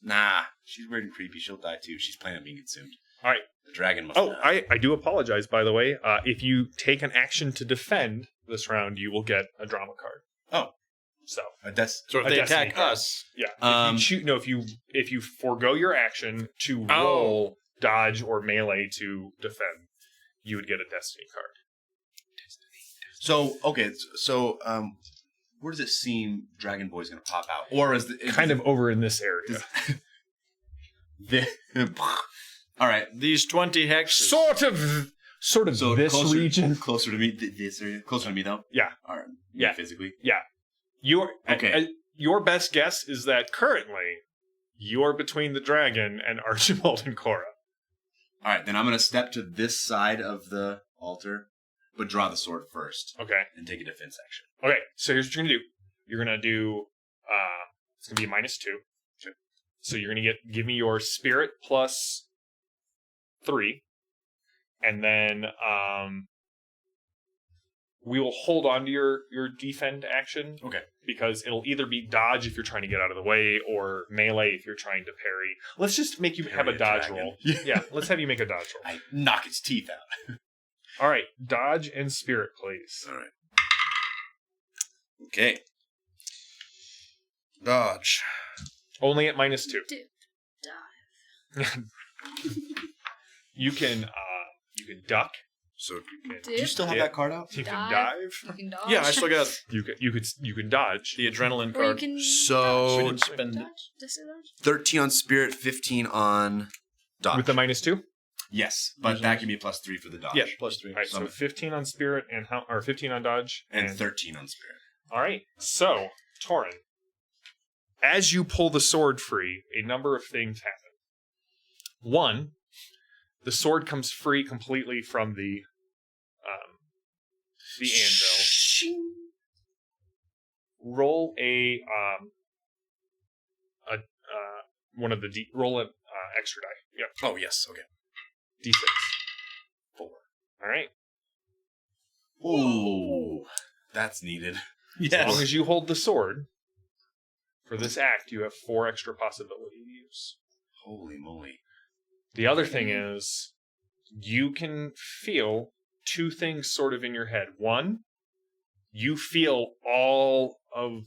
Nah, she's weird and creepy. She'll die too. She's planning on being consumed. All right. The dragon must. Oh, die. I do apologize, by the way. If you take an action to defend this round, you will get a drama card. Oh. So So if A they destiny attack card. us, yeah, if you forego your action to roll, dodge, or melee to defend, you would get a destiny card. So okay, so where does it seem Dragon Boy's gonna pop out, or is Kind of over in this area. All right. these 20 hexes. Sort of So this closer, region. closer to me. This area, closer to me though. Yeah. All right. Yeah. Physically. Okay. Your best guess is that currently you're between the dragon and Archibald and Cora. All right. Then I'm gonna step to this side of the altar, but draw the sword first Okay. and take a defense action. Okay. So here's what you're gonna do. You're gonna do. It's gonna be a -2. Sure. So you're gonna give me your spirit plus 3, and then we will hold on to your defend action. Okay. Because it'll either be dodge if you're trying to get out of the way, or melee if you're trying to parry. Let's just make you have a Parry a dodge dragon. roll. Yeah, let's have you make a dodge roll. I knock its teeth out. All right, dodge and spirit, please. All right. Okay. Dodge. Only at -2. Dude, die. You can duck. So You do you still have that card out? can Dive. dive. You can dodge. Yeah, I still got You can dodge. the adrenaline Or you card. can So- We didn't spend it. dodge. Disadvantage. 13 on spirit, 15 on dodge. With the -2. Yes, but that can be +3 for the dodge. Yeah, +3. All right, so 15 on spirit and 15 on dodge And 13 on spirit. All right, so Torin, as you pull the sword free, a number of things happen. One, the sword comes free completely from the anvil. Roll roll an extra die. Yep, Oh, yes. Okay. D6. 4. All right. Ooh. That's needed. As long as you hold the sword, for this act, you have 4 extra possibility to use. Holy moly. The other thing is, you can feel 2 things sort of in your head. One, you feel all of,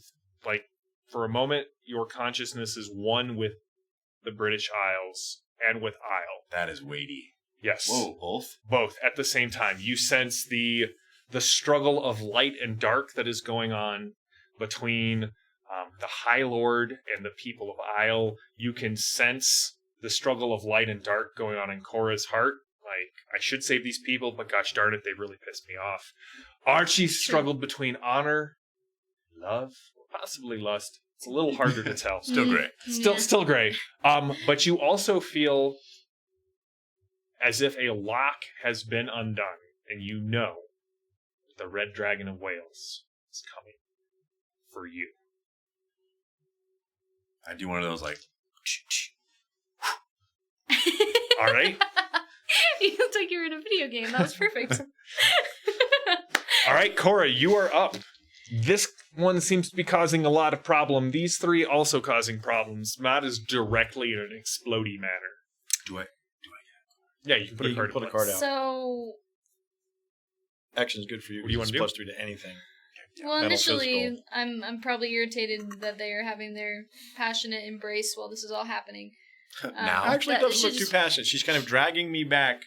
for a moment, your consciousness is one with the British Isles and with Aysle. That is weighty. Yes. Whoa, both? Both at the same time. You sense the struggle of light and dark that is going on between the High Lord and the people of Aysle. You can sense the struggle of light and dark going on in Cora's heart. I should save these people, but gosh darn it, they really pissed me off. Archie struggled between honor, love, or possibly lust. It's a little harder to tell. Still great. Still great. But you also feel as if a lock has been undone, and you know the Red Dragon of Wales is coming for you. I do one of those like. All right. You looked like you were in a video game. That was perfect. All right, Cora, you are up. This one seems to be causing a lot of problem. These three also causing problems, not as directly in an explodey manner. Do I? Yeah, you can put a card. Put a card out. So, Action's good for you. What do you want to do? +3 to anything. well, Mental, initially, physical. I'm probably irritated that they are having their passionate embrace while this is all happening. Now? Actually, it that doesn't look she's- too passionate. She's kind of dragging me back.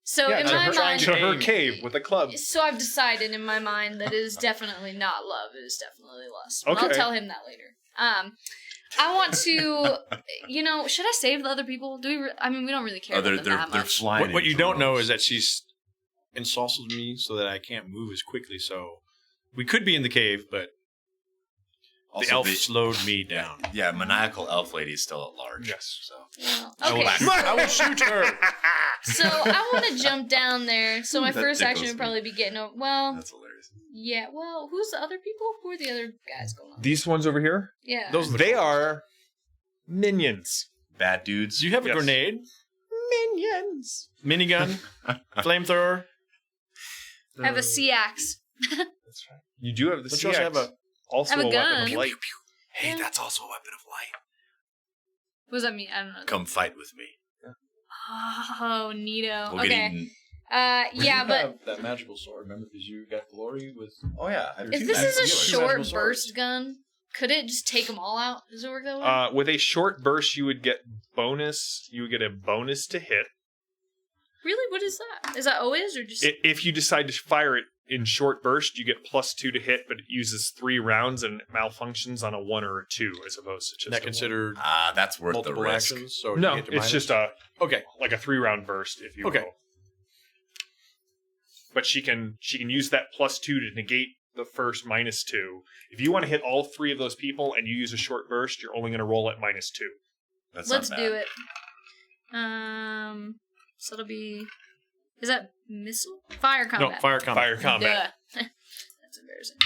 So Yeah, in to my her, mind, to her cave with a club. so I've decided in my mind that it is definitely not love. It is definitely lust. But I'll Okay. tell him that later. I want to, should I save the other people? Do we? We don't really care Oh, about them that they're much. flying. What you into don't know rooms. is that she's insulted me so that I can't move as quickly. So we could be in the cave, but Also, the elf slowed me down. Yeah, maniacal elf lady is still at large. Yes. So Well, I will okay, back- I will shoot her. so I want to jump down there. So my That first action tickles would me. probably be getting a well. that's hilarious. Yeah. Well, who's the other people? Who are the other guys going on? These ones over here, Yeah. they are minions. Bad dudes. Do you have a Yes. grenade? Minions. Minigun? Flamethrower? I have a sea axe. That's right. You do have the Don't you also CX. have a- Also I have a weapon gun. of light. Hey, Yeah. that's also a weapon of light. What does that mean? I don't know. Come fight with me. Oh, neato. We'll get Okay. eaten. Yeah, but that magical sword, remember? Because you got glory with... Oh yeah. if this is a short Magical sword. burst gun, could it just take them all out? Does it work that way? With a short burst, you would get bonus. You would get a bonus to hit. Really? What is that? Is that always or just? If you decide to fire it in short burst, you get +2 to hit, but it uses 3 rounds and it malfunctions on a 1 or a 2 as opposed to just that a considered That's worth the multiple risk. actions? So 1. you No, get to it's minus? just Okay. like a 3-round burst, if you Okay. will. But she can use that +2 to negate the first -2. If you want to hit all 3 of those people and you use a short burst, you're only going to roll at -2. That's Let's not do bad. it. So it'll be. Is that missile? Fire combat. No, fire combat. Fire combat. Duh. That's embarrassing.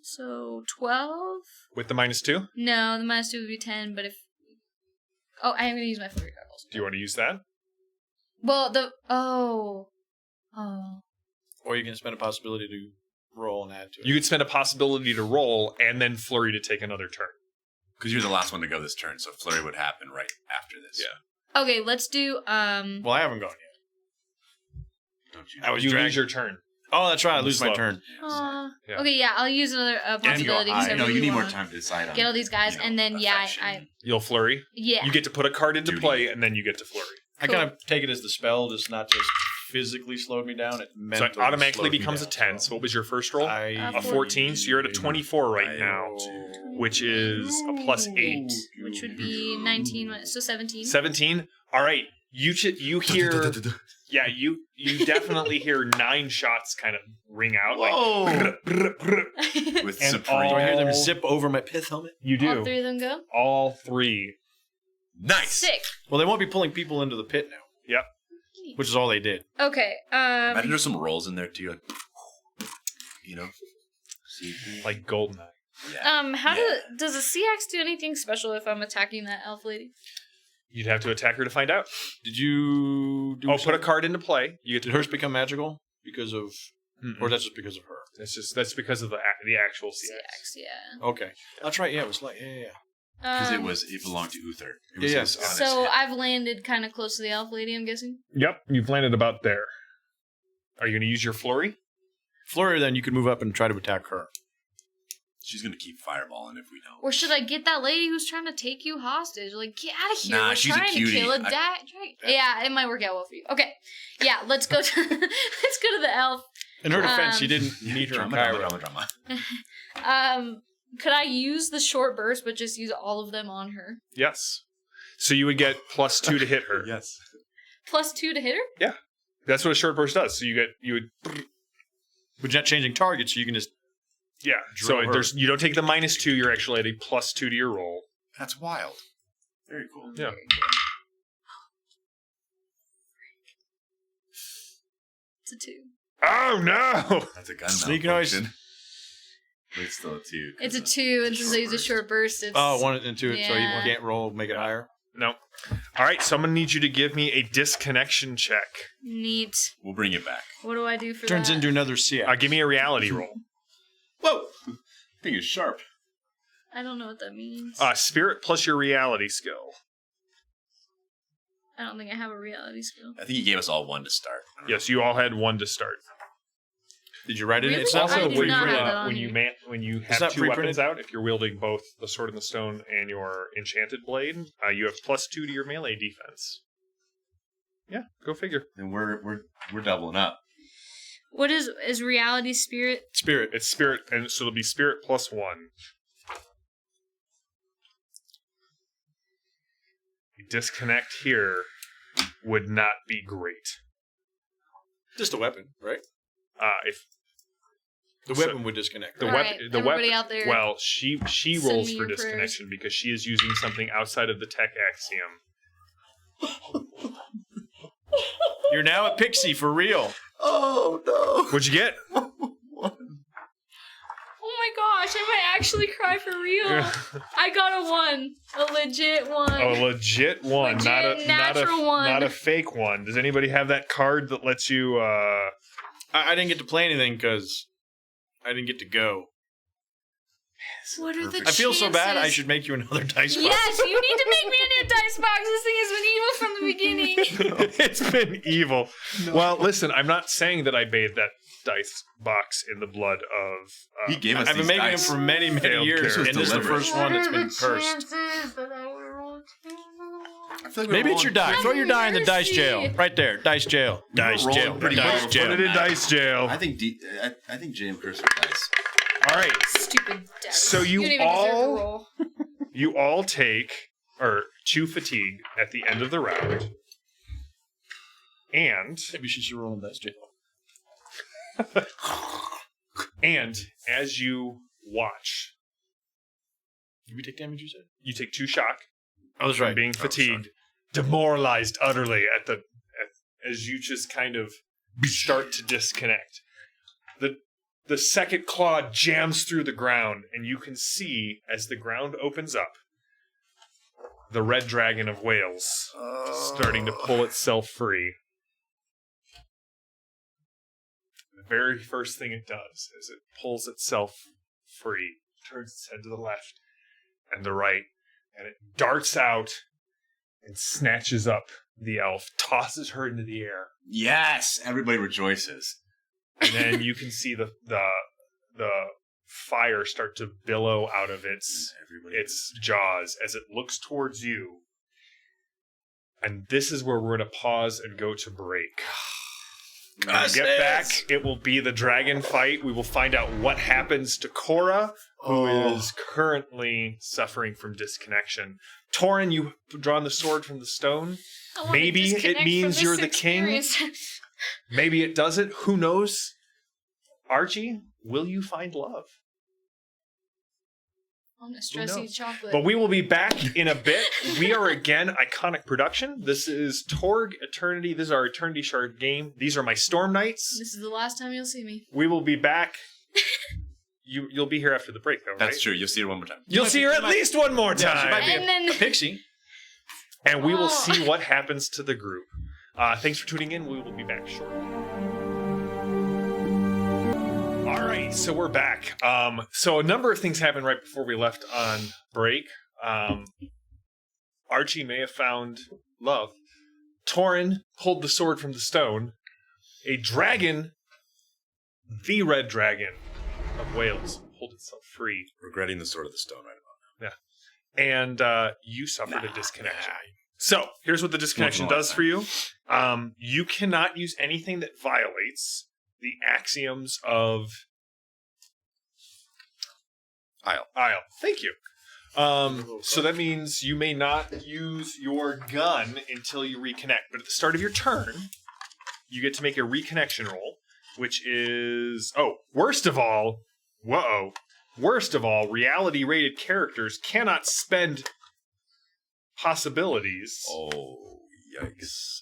So 12? With the -2? No, the -2 would be 10, but if. Oh, I am going to use my flurry card also. Do you want to use that? Well, Oh. Or you can spend a possibility to roll and add to it. You could spend a possibility to roll and then flurry to take another turn. Because you're the last one to go this turn, so flurry would happen right after this. Yeah. Okay, let's do. Well, I haven't gone yet. Don't you? I was You dragged. lose your turn. Oh, that's right. I lose my Slow. turn. Yeah. Okay, yeah, I'll use another possibility. I so know you we need more wanna time to decide on. Get all these guys, and then affection. You'll flurry. yeah. You get to put a card into Duty. play, and then you get to flurry. I kind of take it as the spell just not just physically slowed me down. It So mentally it automatically slowed me becomes a down. 10. So what was your first roll? I A 14. So you're at a 24 right now, which is a +8. Which would be 19, so 17. 17. All right. You hear. Yeah, you definitely hear 9 shots kind of ring out. Whoa! Like, With And supreme. Do I hear them all- zip over my pith helmet? you do. All 3 of them go? All 3. Nice. Sick. Well, they won't be pulling people into the pit now. Yep. Which is all they did. Okay, Imagine there's some rolls in there too, like, you know. See, Like Goldeneye. yeah. does a CX do anything special if I'm attacking that elf lady? You'd have to attack her to find out. Did you do Put a something? card into play. You get Did to hers become magical because of, or that's just because of her? That's because of the actual CX. CX, yeah. Okay, that's right. Yeah, it was like Because it belonged to Uther. It was Yeah, his- yes. on his So hip. I've landed kind of close to the elf lady, I'm guessing? Yep, you've landed about there. Are you going to use your flurry? Flurry. Then you could move up and try to attack her. She's gonna keep fireballing if we don't. Or should I get that lady who's trying to take you hostage? Like, get out of here. Nah, We're she's a trying to cutie. kill a dragon. Yeah, it might work out well for you. Okay. Yeah, let's go to let's go to the elf. In her defense, she didn't meet her in drama, Cairo. drama. Could I use the short burst but just use all of them on her? Yes. So you would get +2 to hit her. Yes. +2 to hit her? That's what a short burst does. So you would. But you're not changing targets, so you can just. Yeah. So you don't take the -2. You're actually at a +2 to your roll. That's wild. Very cool. Yeah. It's a 2. Oh no! That's a gun So you can always- malfunction. But it's still a 2. It's a 2, and since I use a short burst, it's... 1 and 2, so you Yeah. can't roll, make it higher. No. All right. So I'm gonna need you to give me a disconnection check. Neat. We'll bring it back. What do I do for Turns that? into another CX. Give me a reality roll. Whoa! Thing is sharp. I don't know what that means. Spirit plus your reality skill. I don't think I have a reality skill. I think he gave us all 1 to start. Yes, you all had 1 to start. Did you write it? Really? It's I also did not have that on when here. when you Is have that 2 pre-printed? weapons out, if you're wielding both the sword and the stone and your enchanted blade, you have +2 to your melee defense. Yeah, go figure. And we're doubling up. What is reality spirit? Spirit. It's spirit, and so it'll be spirit +1. A disconnect here would not be great. Just a weapon, right? If The So- weapon would disconnect. the All weapon, right, the everybody weapon. out there, Well, she send rolls me for your prayers. disconnection because she is using something outside of the tech axiom. You're now a pixie for real. Oh, no. What'd you get? Oh my gosh, I might actually cry for real. I got a 1. A legit 1. A legit one, Legit not a natural one. not a fake one. Does anybody have that card that lets you? I didn't get to play anything because I didn't get to go. What are the I feel so bad. I chances? should make you another dice box. Yes, you need to make me a new dice box. This thing has been evil from the beginning. It's been evil. Well, listen, I'm not saying that I bathed that dice box in the blood of. He gave us I've been these making dice. them for many, many Failed years, character. and this is the Deliberate. first one that's been cursed. I feel like Maybe it's your die. Throw your die in the dice Mercy. jail. Right there. Dice jail. Dice rolling jail. pretty Dice well. jail. Put it in dice jail. I think Jam cursed with dice. All right. Stupid dice. So you don't even deserve a all- roll. You all take 2 fatigue at the end of the round, and Maybe she should roll in dice jail. as you watch, Did we take damage, you said? you take 2 shock. Oh, that's From being fatigued, demoralized utterly as you just kind of start to disconnect. The second claw jams through the ground, and you can see as the ground opens up, the red dragon of Wales starting to pull itself free. The very first thing it does is it pulls itself free, turns its head to the left and the right, and it darts out and snatches up the elf, tosses her into the air, Yes, everybody rejoices. and then you can see the fire start to billow out of its jaws as it looks towards you. And this is where we're going to pause and go to break. When we get back, it will be the dragon fight. We will find out what happens to Cora, who is currently suffering from disconnection. Torin, you've drawn the sword from the stone. I wanna Maybe it disconnect from means this you're the king. experience. Maybe it doesn't. Who knows? Archie, will you find love? I'm gonna stress eat chocolate. But we will be back in a bit. We are again Iconic Production. This is Torg Eternity. This is our Eternity Shard game. These are my Storm Knights. This is the last time you'll see me. We will be back. You'll be here after the break, though, right? That's true. You'll see her one more time. You'll see her at least one more Yeah, she might time. be And then a pixie. And we will Oh. see what happens to the group. Thanks for tuning in. We will be back shortly. All right, so we're back. So a number of things happened right before we left on break. Archie may have found love. Torin pulled the sword from the stone. A dragon, the red dragon of Wales, pulled itself free. Regretting the sword of the stone right about And you suffered a disconnection. So here's what the disconnection does for you. You cannot use anything that violates the axioms of Aysle. Aysle. Thank you. So that means you may not use your gun until you reconnect. But at the start of your turn, you get to make a reconnection roll, which is... Oh, worst of all, reality-rated characters cannot spend possibilities, Oh, yikes.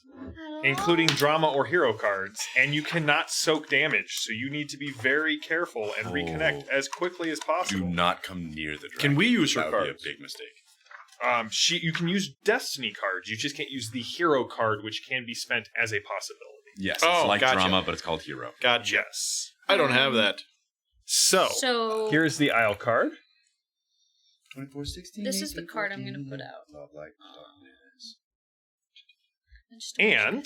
including drama or hero cards, and you cannot soak damage, so you need to be very careful and reconnect as quickly as Do possible. not come near the dragon. Can we use her That would be cards? a big mistake. You can use destiny cards, you just can't use the hero card, which can be spent as a possibility. Yes, it's Oh, like gotcha. drama, but it's called hero. Gotcha. Yes. I don't have that. So here's the Aysle card. 24, 16, This is the card I'm gonna put out. Love like darkness. I just- And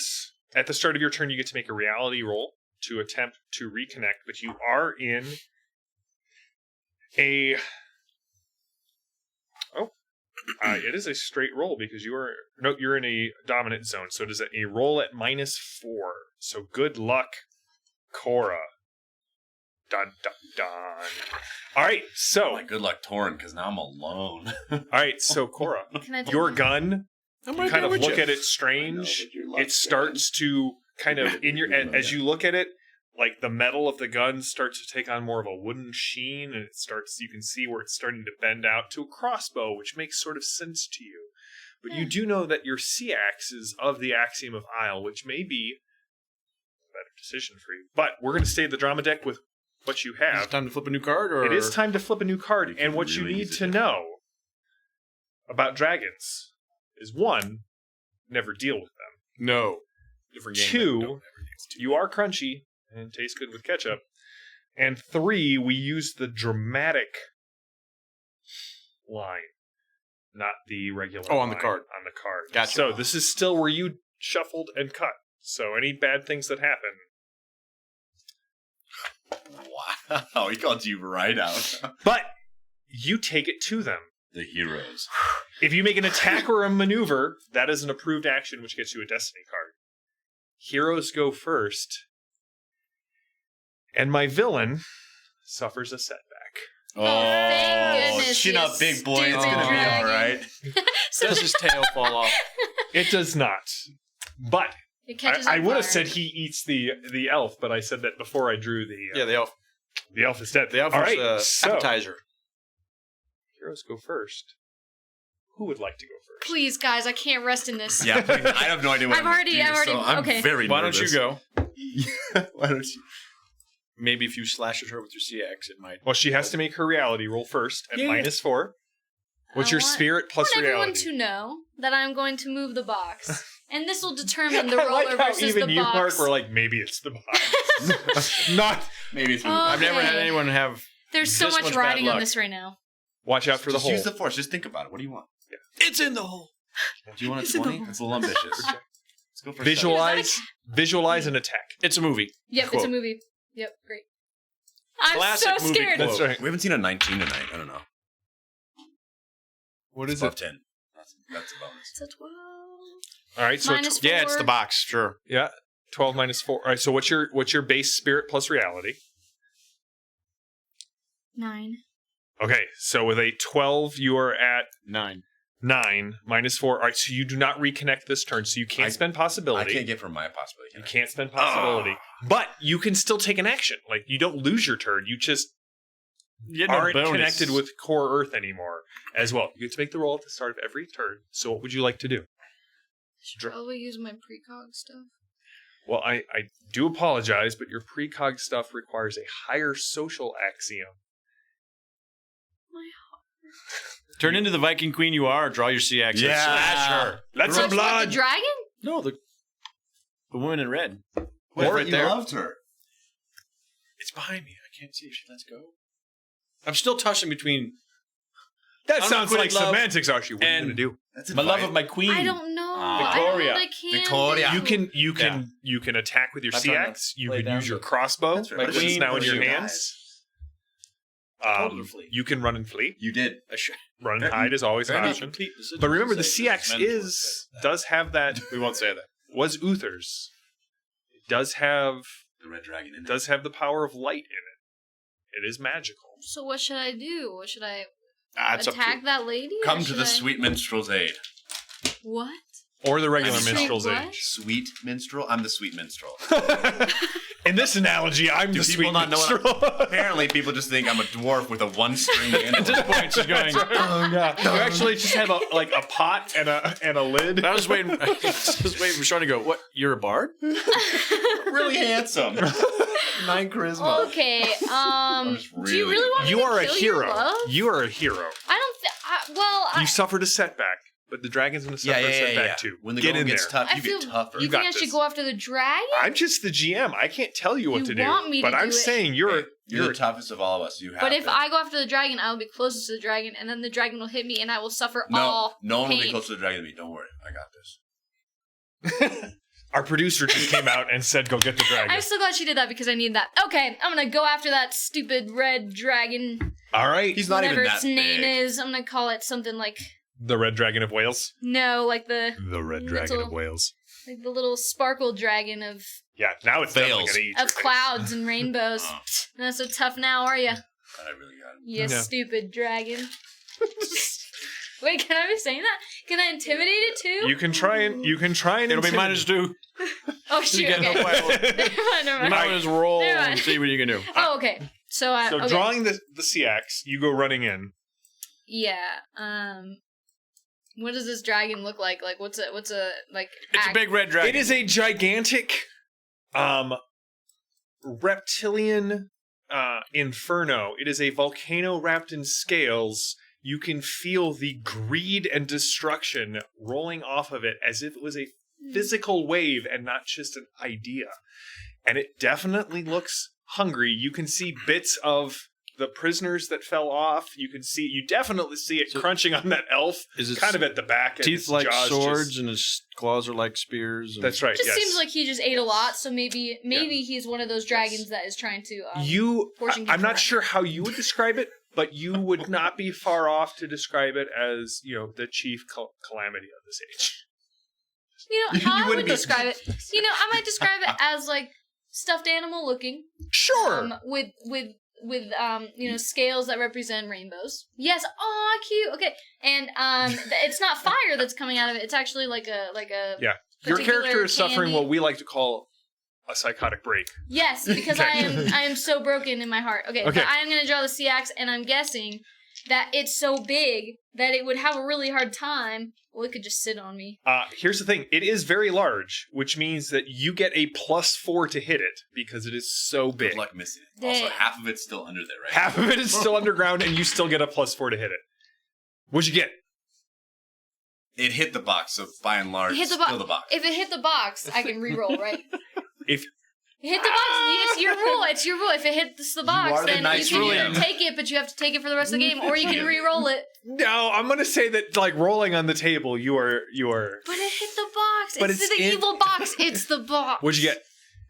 at the start of your turn, you get to make a reality roll to attempt to reconnect, but you are in a... it is a straight roll because you're in a dominant zone. So it is a roll at -4. So good luck, Cora. Dun dun dun. All right, so My good luck, Torg, because now I'm alone. so Cora, Can I do your one? gun. I'm You right kind there of with look you. at it strange. It starts to kind of in your as you look at it, like the metal of the gun starts to take on more of a wooden sheen, and you can see where it's starting to bend out to a crossbow, which makes sort of sense to you. But you do know that your C-axe is of the Axiom of Aysle, which may be a better decision for you. But we're going to stay at the drama deck with what you Is have. it time to flip a new card? Or It is time to flip a new card, You and what really you need need to to do. know about dragons is 1, never deal with them. No. Different game. 2, you are crunchy and taste good with ketchup. And 3, we use the dramatic line, not the regular Oh, on the line card. On the card. Gotcha. So this is still where you shuffled and cut. So any bad things that happen, Wow, he called you right out. but you take it to them. The heroes. If you make an attack or a maneuver, that is an approved action, which gets you a destiny card. Heroes go first, and my villain suffers a setback. thank goodness, chin you up, big boy. It's stupid gonna be all dragon. right. Does his tail fall off? It does not. But It catches I on would have fire. said he eats the elf, but I said that before I drew the Yeah, the elf. the elf is dead. The elf All is right, so appetizer. heroes go first. Who would like to go first? Please, guys, I can't rest in this. Yeah, please, I have no idea what I've I'm already- gonna do, I've already- so I'm okay. very Why don't you nervous. go? Why don't you? Maybe if you slash at her with your CX, it might. Well, she has to make her reality roll first at Yeah. -4. What's I your want- spirit plus I want everyone reality? to know that I'm going to move the box, and this will determine the I roller like how versus even the you, box. Mark, were like, maybe it's the box. Not. Maybe it's Oh. I've never had Okay. anyone have. There's so this much much bad riding on luck. this right now. Watch out for the just hole. use the force. Just think about it. What do you want? It's in the hole. Do you want a It's in the 20? hole. That's a little ambitious. Let's go for Visualize an attack. It's a movie. Yep, Quote. it's a movie. Yep, great. I'm Classic so movie scared. quote. That's right. We haven't seen a 19 tonight. I don't know. What It's is above it? 10. That's a bonus. It's a 12. All right, so Minus Yeah, it's 4. the box. Sure. yeah, 12 minus 4. All right, so what's your base spirit plus reality? 9. Okay, so with a 12, you are at 9. 9 minus 4. All right, so you do not reconnect this turn, so you can't spend I possibility. can't get from my possibility. You Can I? can't spend possibility. But you can still take an action. Like, you don't lose your turn. You just You aren't connected with core Earth anymore as well. You get to make the roll at the start of every turn. So what would you like to do? Should probably use my precog stuff. Well, I do apologize, but your precog stuff requires a higher social axiom. My Turn into the Viking Queen you are. Draw your CX. and Yeah. Slash her. Let's Slash some what, blood. the dragon? No, the woman in red. Wait, right you there. loved her. It's behind me. I can't see if she lets go. I'm still tossing between That sounds like Unrequited love semantics, Archie. What are you and- going to do? That's my love advice. of my queen. I don't know. Victoria. I don't know what I can Victoria. do. You can attack with your I'm trying to CX. You lay can down use your the- crossbow, That's right. which is Queen now in your or hands. Told her to flee. You can run and flee. You did. Run and hide is always an Very option. complete decision But remember, to the say CX this men does have that. we won't say that. Was Uther's. It does have The red dragon in it. does have the power of light in it. It is magical. So what should I do? What should I... It's attack that lady? Come or to should the I- sweet minstrel's aid. What? Or the regular Sweet minstrel's what? age. Sweet minstrel? I'm the sweet minstrel. In this analogy, I'm Do the people sweet not know minstrel. Apparently, people just think I'm a dwarf with a one-string At this mandolin. point, she's going. Oh yeah. You actually just have a pot and a lid. I was waiting. Just waiting for Sean to go. What? You're a bard? Really handsome. 9 charisma. Okay. just Do you really want me You to are a kill your hero. love? You are a hero. I don't think. Well, You suffered a setback, but the dragon's going to suffer a setback too. When the Get going in gets there. tough, I you feel get tougher. You got think I should this. go after the dragon? I'm just the GM. I can't tell you what You to do. want me to but I'm do it. saying You're you're the toughest of all of us. You have But if to. I go after the dragon, I will be closest to the dragon, and then the dragon will hit me, and I will suffer No, all no one will be pain. closer to the dragon than me. Don't worry. I got this. Our producer just came out and said, "Go get the dragon." I'm so glad she did that because I need that. Okay, I'm gonna go after that stupid red dragon. All right. He's not whatever even that its name big. is. I'm gonna call it something like The red dragon of Wales. like the The dragon of Wales. like the little sparkle dragon of Yeah, now it's definitely Fails. gonna eat your of face. clouds and rainbows. Oh. Not so tough now, are you? I really got him. You Yeah. stupid dragon. Wait, can I be saying that? Can I intimidate it too? You can try and It'll be -2. Oh shoot! You get Okay. no file. Never You mind. might just roll Never mind. and see what you can do. Oh, okay. So I So okay. drawing the CX, you go running in. Yeah. What does this dragon look like? Like, what's a like? It's a big red dragon. It is a gigantic reptilian inferno. It is a volcano wrapped in scales. You can feel the greed and destruction rolling off of it as if it was a physical wave and not just an idea. And it definitely looks hungry. You can see bits of the prisoners that fell off. You definitely see it crunching on that elf. Is it kind of at the back. And teeth its like jaws swords just- and his claws are like spears? And That's right. Just yes. seems like he just ate a lot, so maybe he's one of those dragons that is trying to. I'm not sure how you would describe it, but you would not be far off to describe it as, the chief calamity of this age. How I would wouldn't be- describe it. I might describe it as like stuffed animal looking. Sure. With scales that represent rainbows. Yes. Oh, cute. Okay. And it's not fire that's coming out of it. It's actually like a Yeah. Your particular character is suffering candy. what we like to call a psychotic break. Yes, because Okay. I am so broken in my heart. Okay. Okay. But I am going to draw the CX, and I'm guessing that it's so big that it would have a really hard time. Well, it could just sit on me. Here's the thing. It is very large, which means that you get a +4 to hit it because it is so big. Good luck missing it. Dang. Also, half of it's still under there, right? Half of it is still underground, and you still get a +4 to hit it. What'd you get? It hit the box, so by and large, It hit the still box. the box. If it hit the box, I can re-roll, right? If Hit the box. It's your rule. It's your rule. If it hits the box, are the then nice you can ruler. either take it, but you have to take it for the rest of the game, or you can re-roll it. No, I'm gonna say that rolling on the table, you are. But it hit the box. But it's it's the in- evil box. It's the box. What'd you get?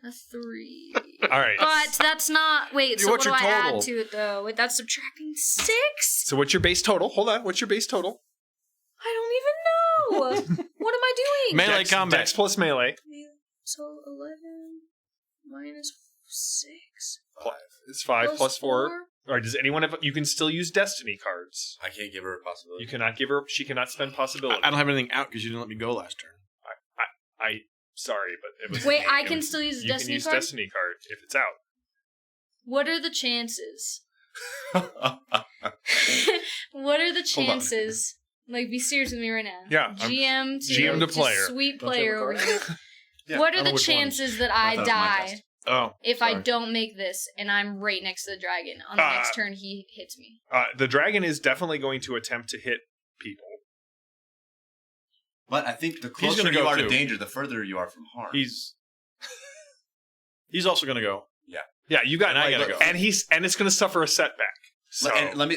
A 3. All right. But that's not. Wait. So what What's do your I total? add to it though? Wait, that's subtracting 6. So what's your base total? Hold on. What's your base total? I don't even know. What am I doing? Melee combat. Dex plus melee. So 11 minus 6. It's 5 plus 4. All right. Does anyone have? You can still use destiny cards. I can't give her a possibility. You cannot give her. She cannot spend possibility. I don't have anything out because you didn't let me go last turn. Sorry, but it was. Wait, I it can was- still use a You destiny can use card? destiny card if it's out. What are the chances? What are the chances? Like, be serious with me right now. Yeah, I'm- GM GM to player. Sweet Don't you have player a over card? here. Yeah, What I are don't the know which one. chances that I I thought it was my die test. Oh, if I sorry. don't make this and I'm right next to the dragon on the next turn he hits me? The dragon is definitely going to attempt to hit people. But I think the He's closer gonna you go are too. to danger, the further you are from harm. He's also going to go. Yeah, you got. And I gotta go. And it's going to suffer a setback. So And let me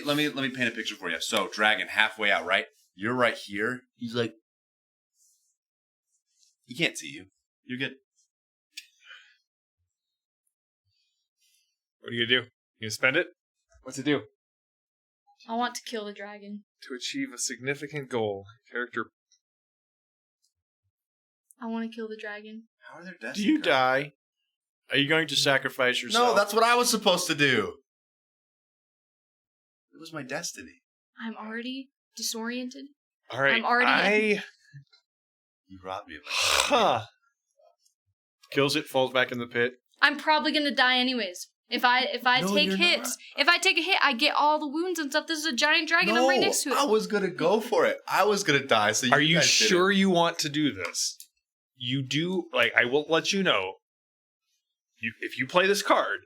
paint a picture for you. So, dragon halfway out, right? You're right here. He's like, he can't see you. You're good. what are you gonna do? You gonna spend it? What's it do? I want to kill the dragon. To achieve a significant goal, character. I want to kill the dragon. How are there Do destiny you cards? die? Are you going to sacrifice yourself? No, that's what I was supposed to do. It was my destiny. I'm already disoriented. All right. I'm already You robbed me of it. Huh. Kills it, falls back in the pit. I'm probably gonna die anyways. If I No, take you're hits, not. if I take a hit, I get all the wounds and stuff. This is a giant dragon. I'm right next to it. I was gonna go for it. I was gonna die. So Are you guys did sure it. you want to do this? You do, like, I will let you know. If you play this card,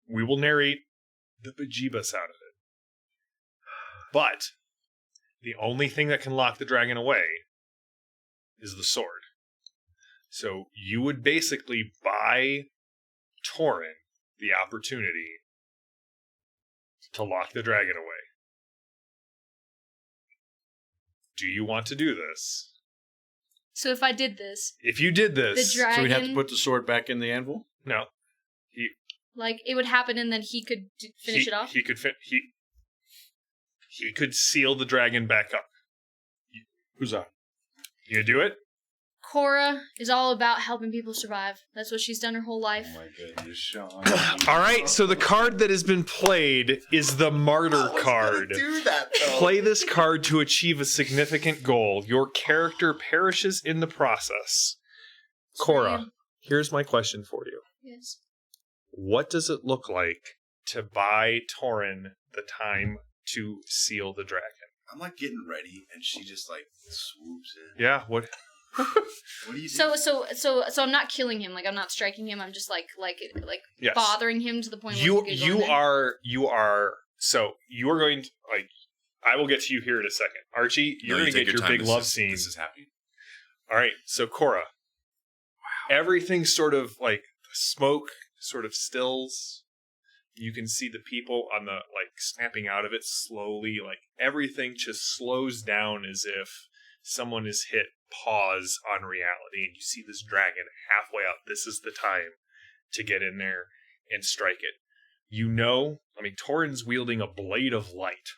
we will narrate the bejeebus out of it. But the only thing that can lock the dragon away is the sword. So you would basically buy Torin the opportunity to lock the dragon away. Do you want to do this? So if I did this, If you did this, the dragon, So we'd have to put the sword back in the anvil? no, like it would happen, and then he could finish it off. He could he could seal the dragon back up. Who's that? You gonna do it? Cora is all about helping people survive. That's what she's done her whole life. Oh my goodness, Sean. All right. So the card that has been played is the Martyr card. Do that though. Play this card to achieve a significant goal. Your character perishes in the process. Cora, here's my question for you. Yes. What does it look like to buy Torin the time to seal the dragon? I'm like getting ready, and she just like swoops in. Yeah. What? What do you do? So I'm not killing him. Like I'm not striking him. I'm just like Yes. bothering him to the point where You he could go in there. you are going to, like, I will get to you here in a second. Archie, you're going to get your big love scene. This is happening. All right, so Cora. Wow. Everything sort of like smoke sort of stills. You can see the people on the, like, snapping out of it slowly. Like everything just slows down as if someone has hit pause on reality, and you see this dragon halfway up. This is the time to get in there and strike it. You know, I mean, Torin's wielding a blade of light.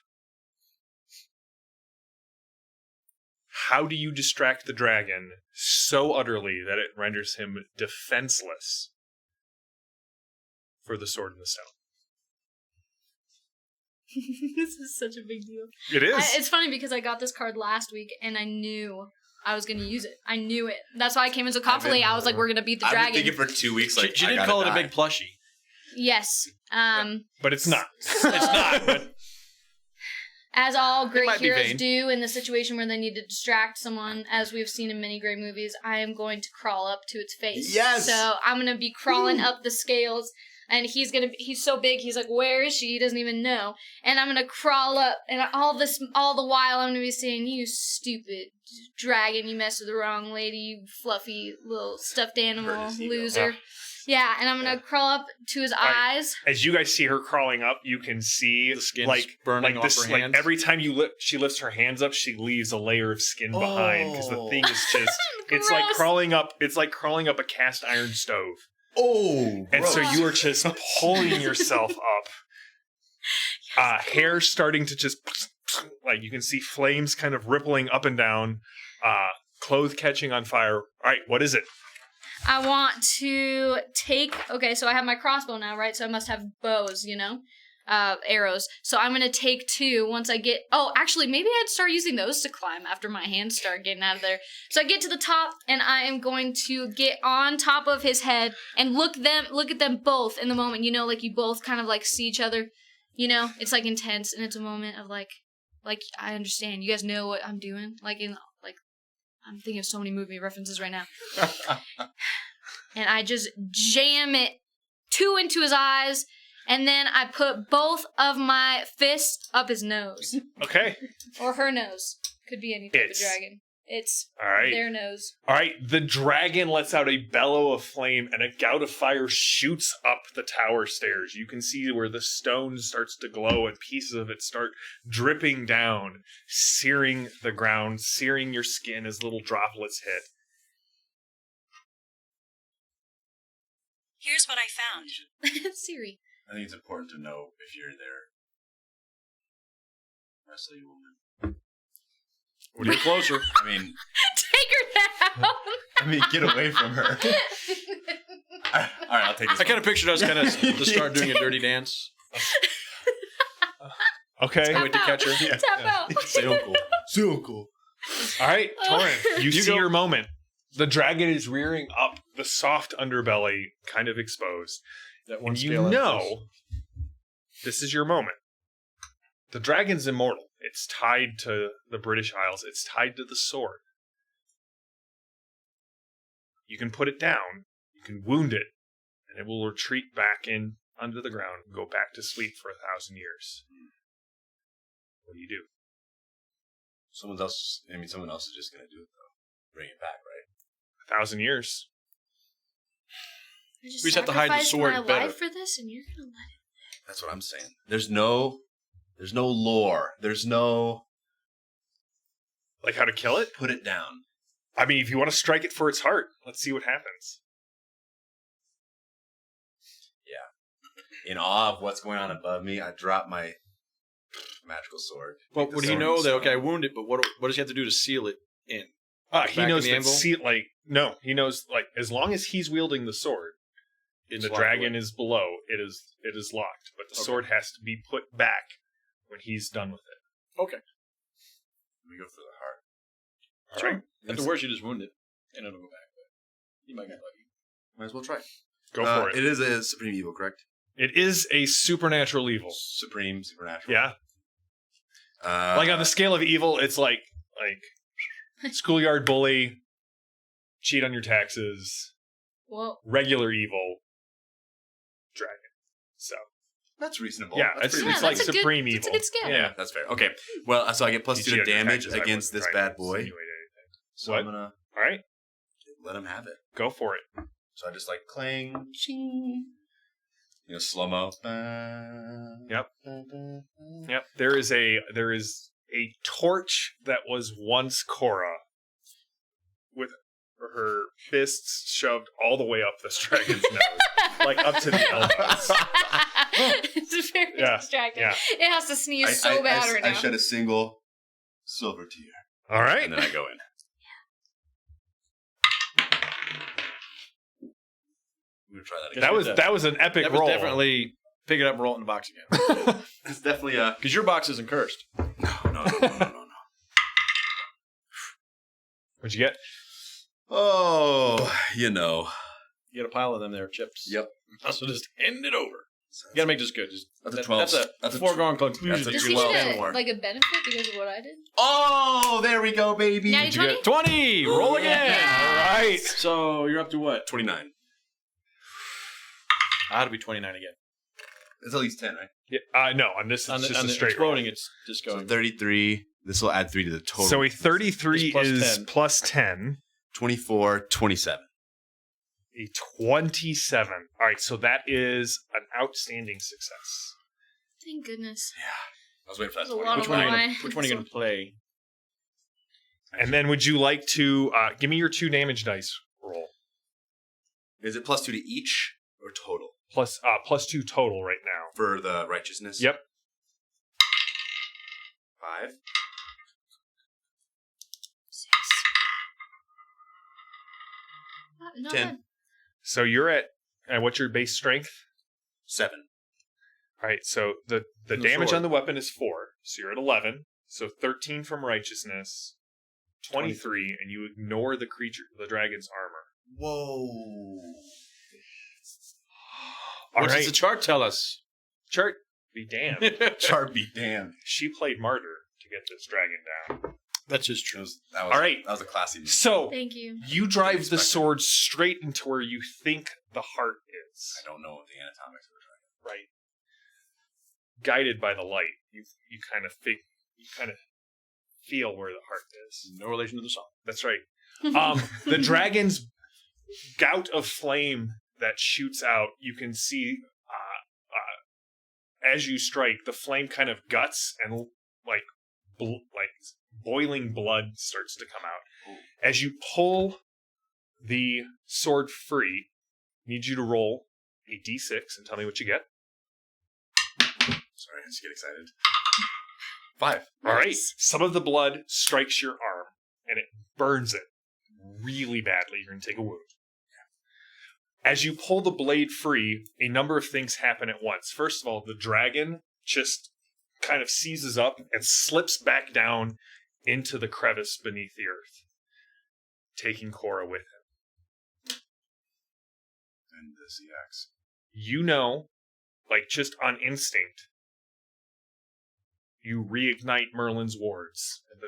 How do you distract the dragon so utterly that it renders him defenseless for the sword and the stone? This is such a big deal. It is. It's funny because I got this card last week and I knew I was going to use it. I knew it. That's why I came in so confidently. I was like, we're going to beat the I've been dragon. thinking for 2 weeks. Like She I did gotta call it a die. big plushie. Yes. But it's not. It's not, but As all great might be heroes vain. do in the situation where they need to distract someone, as we've seen in many great movies, I am going to crawl up to its face. Yes! So I'm going to be crawling up the scales, and he's so big, he's like, where is she? He doesn't even know. And I'm going to crawl up, and all the while I'm going to be saying, you stupid dragon, you messed with the wrong lady, you fluffy little stuffed animal Hurt his ego. loser. Yeah, and I'm going to crawl up to his eyes. As you guys see her crawling up, you can see the skin's like burning like off this. her Like hands. every time she lifts her hands up, she leaves a layer of skin behind because the thing is just. It's like Gross. crawling up. It's like crawling up a cast iron stove. Oh, And so gross. you are just pulling yourself up. Hair starting to just, like, you can see flames kind of rippling up and down. Clothes catching on fire. All right, what is it? I want to take. Okay, so I have my crossbow now, right? So I must have bows, arrows. So I'm gonna take 2 once I get. Oh, actually, maybe I'd start using those to climb after my hands start getting out of there. So I get to the top, and I am going to get on top of his head and look at them both in the moment. Like you both kind of like see each other. It's like intense, and it's a moment of like I understand. You guys know what I'm doing. I'm thinking of so many movie references right now. And I just jam it 2 into his eyes, and then I put both of my fists up his nose. Okay. Or her nose. Could be any type It's- of dragon. It's All right. their nose. All right. The dragon lets out a bellow of flame, and a gout of fire shoots up the tower stairs. You can see where the stone starts to glow, and pieces of it start dripping down, searing the ground, searing your skin as little droplets hit. Here's what I found. Siri. I think it's important to know if you're there. Wrestle you woman. We're getting closer. I mean, Take her down! get away from her. All right, I'll take this. I kind of pictured us kind of to start doing a dirty dance. Okay. I wait to catch her. Tap out. So cool. So cool. All right, Torg, you see go. your moment. The dragon is rearing up, the soft underbelly kind of exposed. That one And you scale know this is your moment. The dragon's immortal. It's tied to the British Isles. It's tied to the sword. You can put it down. You can wound it. And it will retreat back in under the ground and go back to sleep for 1,000 years. What do you do? Someone else is just going to do it, though. Bring it back, right? 1,000 years. I We just have to hide the sacrificed sword my better. life for this, and you're gonna let it. That's what I'm saying. There's no lore. There's no Like how to kill it? put it down. I mean, if you want to strike it for its heart, let's see what happens. In awe of what's going on above me, I drop my magical sword. Well, Take the would he sword know and that, stone. okay, I wound it, but what does he have to do to seal it in? He Back knows in the that anvil? he knows as long as he's wielding the sword, It's the locked dragon away. is below. It is locked, but the Okay. sword has to be put back when he's done with it. Okay. We go for the heart. All Sure. right, At the worst, you just wound it, and it'll go back. But you might get lucky. Might as well try. go for it. It is a supreme evil, correct? It is a supernatural evil. Supreme, supernatural. Yeah, Uh, like on the scale of evil, it's like schoolyard bully, cheat on your taxes, Well, regular evil, dragon. So that's reasonable. yeah, That's it's pretty like that's a supreme good, evil. That's a good scale. Yeah. That's fair. Okay. Well, so I get plus You 2 cheat to on your damage taxes, I against wasn't this trying bad to boy. insinuate anything. So What? I'm gonna All right, let him have it. go for it. So I just like clang, ching. Slow mo. Yep. Yep. There is a torch that was once Cora with her fists shoved all the way up this dragon's nose, like up to the elbows. It's very Yeah, distracting. yeah. It has to sneeze so bad right I now. shed a single silver tear, All right. and then I go in. I'm gonna try that again. That was an epic That was roll. definitely pick it up and roll it in the box again. It's definitely a Because your box isn't cursed. no. What'd you get? Oh, You got a pile of them there, chips. Yep. So just hand it over. You got to make this good. Just, That's a 12. That's a foregone conclusion. that's a Does that he you're 12. get standing a, for. like a benefit because of what I did? Oh, there we go, baby. Natty Did you get 20? 20? Roll again. Yeah. All right. So you're up to what? 29. I had to be 29 again. It's at least 10, right? Yeah, no, on this it's just a straight exploding, roll. it's just So going. 33. This will add 3 to the total. So a 33 It's plus is 10. plus 10. 24, 27. A 27. All right, so that is an outstanding success. Thank goodness. I was waiting for that. There's a 20. lot Which of one, my- which one are you going to play? And then would you like to give me your 2 damage dice roll? Is it plus 2 to each or total Plus 2 total right now. for the righteousness? Yep. 5. 6. Not 10. bad. So you're at what's your base strength? 7. All right, so the The damage sword. on the weapon is 4. So you're at 11. So 13 from righteousness, 23, and you ignore the dragon's armor. Whoa. All What right, does the chart tell us? chart be damned. Char be damned. She played martyr to get this dragon down. That's just true. That was, All right. That was a classy move. So Thank you. you drive the Expected. sword straight into where you think the heart is. I don't know what the anatomics of the Right. Guided by the light, you kind of feel where the heart is. No relation to the song. That's right. The dragon's gout of flame that shoots out, you can see as you strike, the flame kind of guts and like boiling blood starts to come out. As you pull the sword free, I need you to roll a d6 and tell me what you get. Sorry, I just get excited. 5. All right. Nice. Some of the blood strikes your arm and it burns it really badly. You're going to take a wound. As you pull the blade free, a number of things happen at once. First of all, the dragon just kind of seizes up and slips back down into the crevice beneath the earth, taking Cora with him. And the sea axe. You know, like just on instinct, you reignite Merlin's wards, and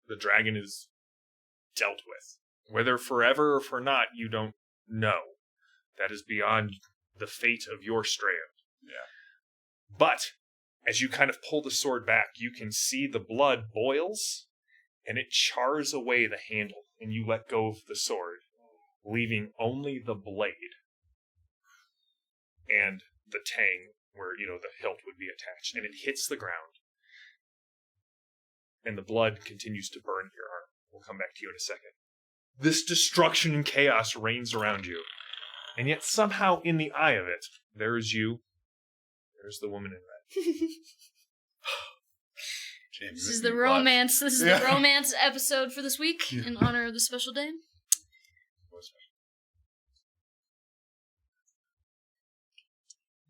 the dragon is dealt with. Whether forever or for not, you don't know. That is beyond the fate of your strand. Yeah. But as you kind of pull the sword back, you can see the blood boils, and it chars away the handle, and you let go of the sword, leaving only the blade and the tang where, the hilt would be attached, and it hits the ground, and the blood continues to burn your arm. We'll come back to you in a second. This destruction and chaos reigns around you, and yet somehow in the eye of it, there's you, there's the woman in red. James, This is the romance. This is the romance episode for this week in honor of the special day.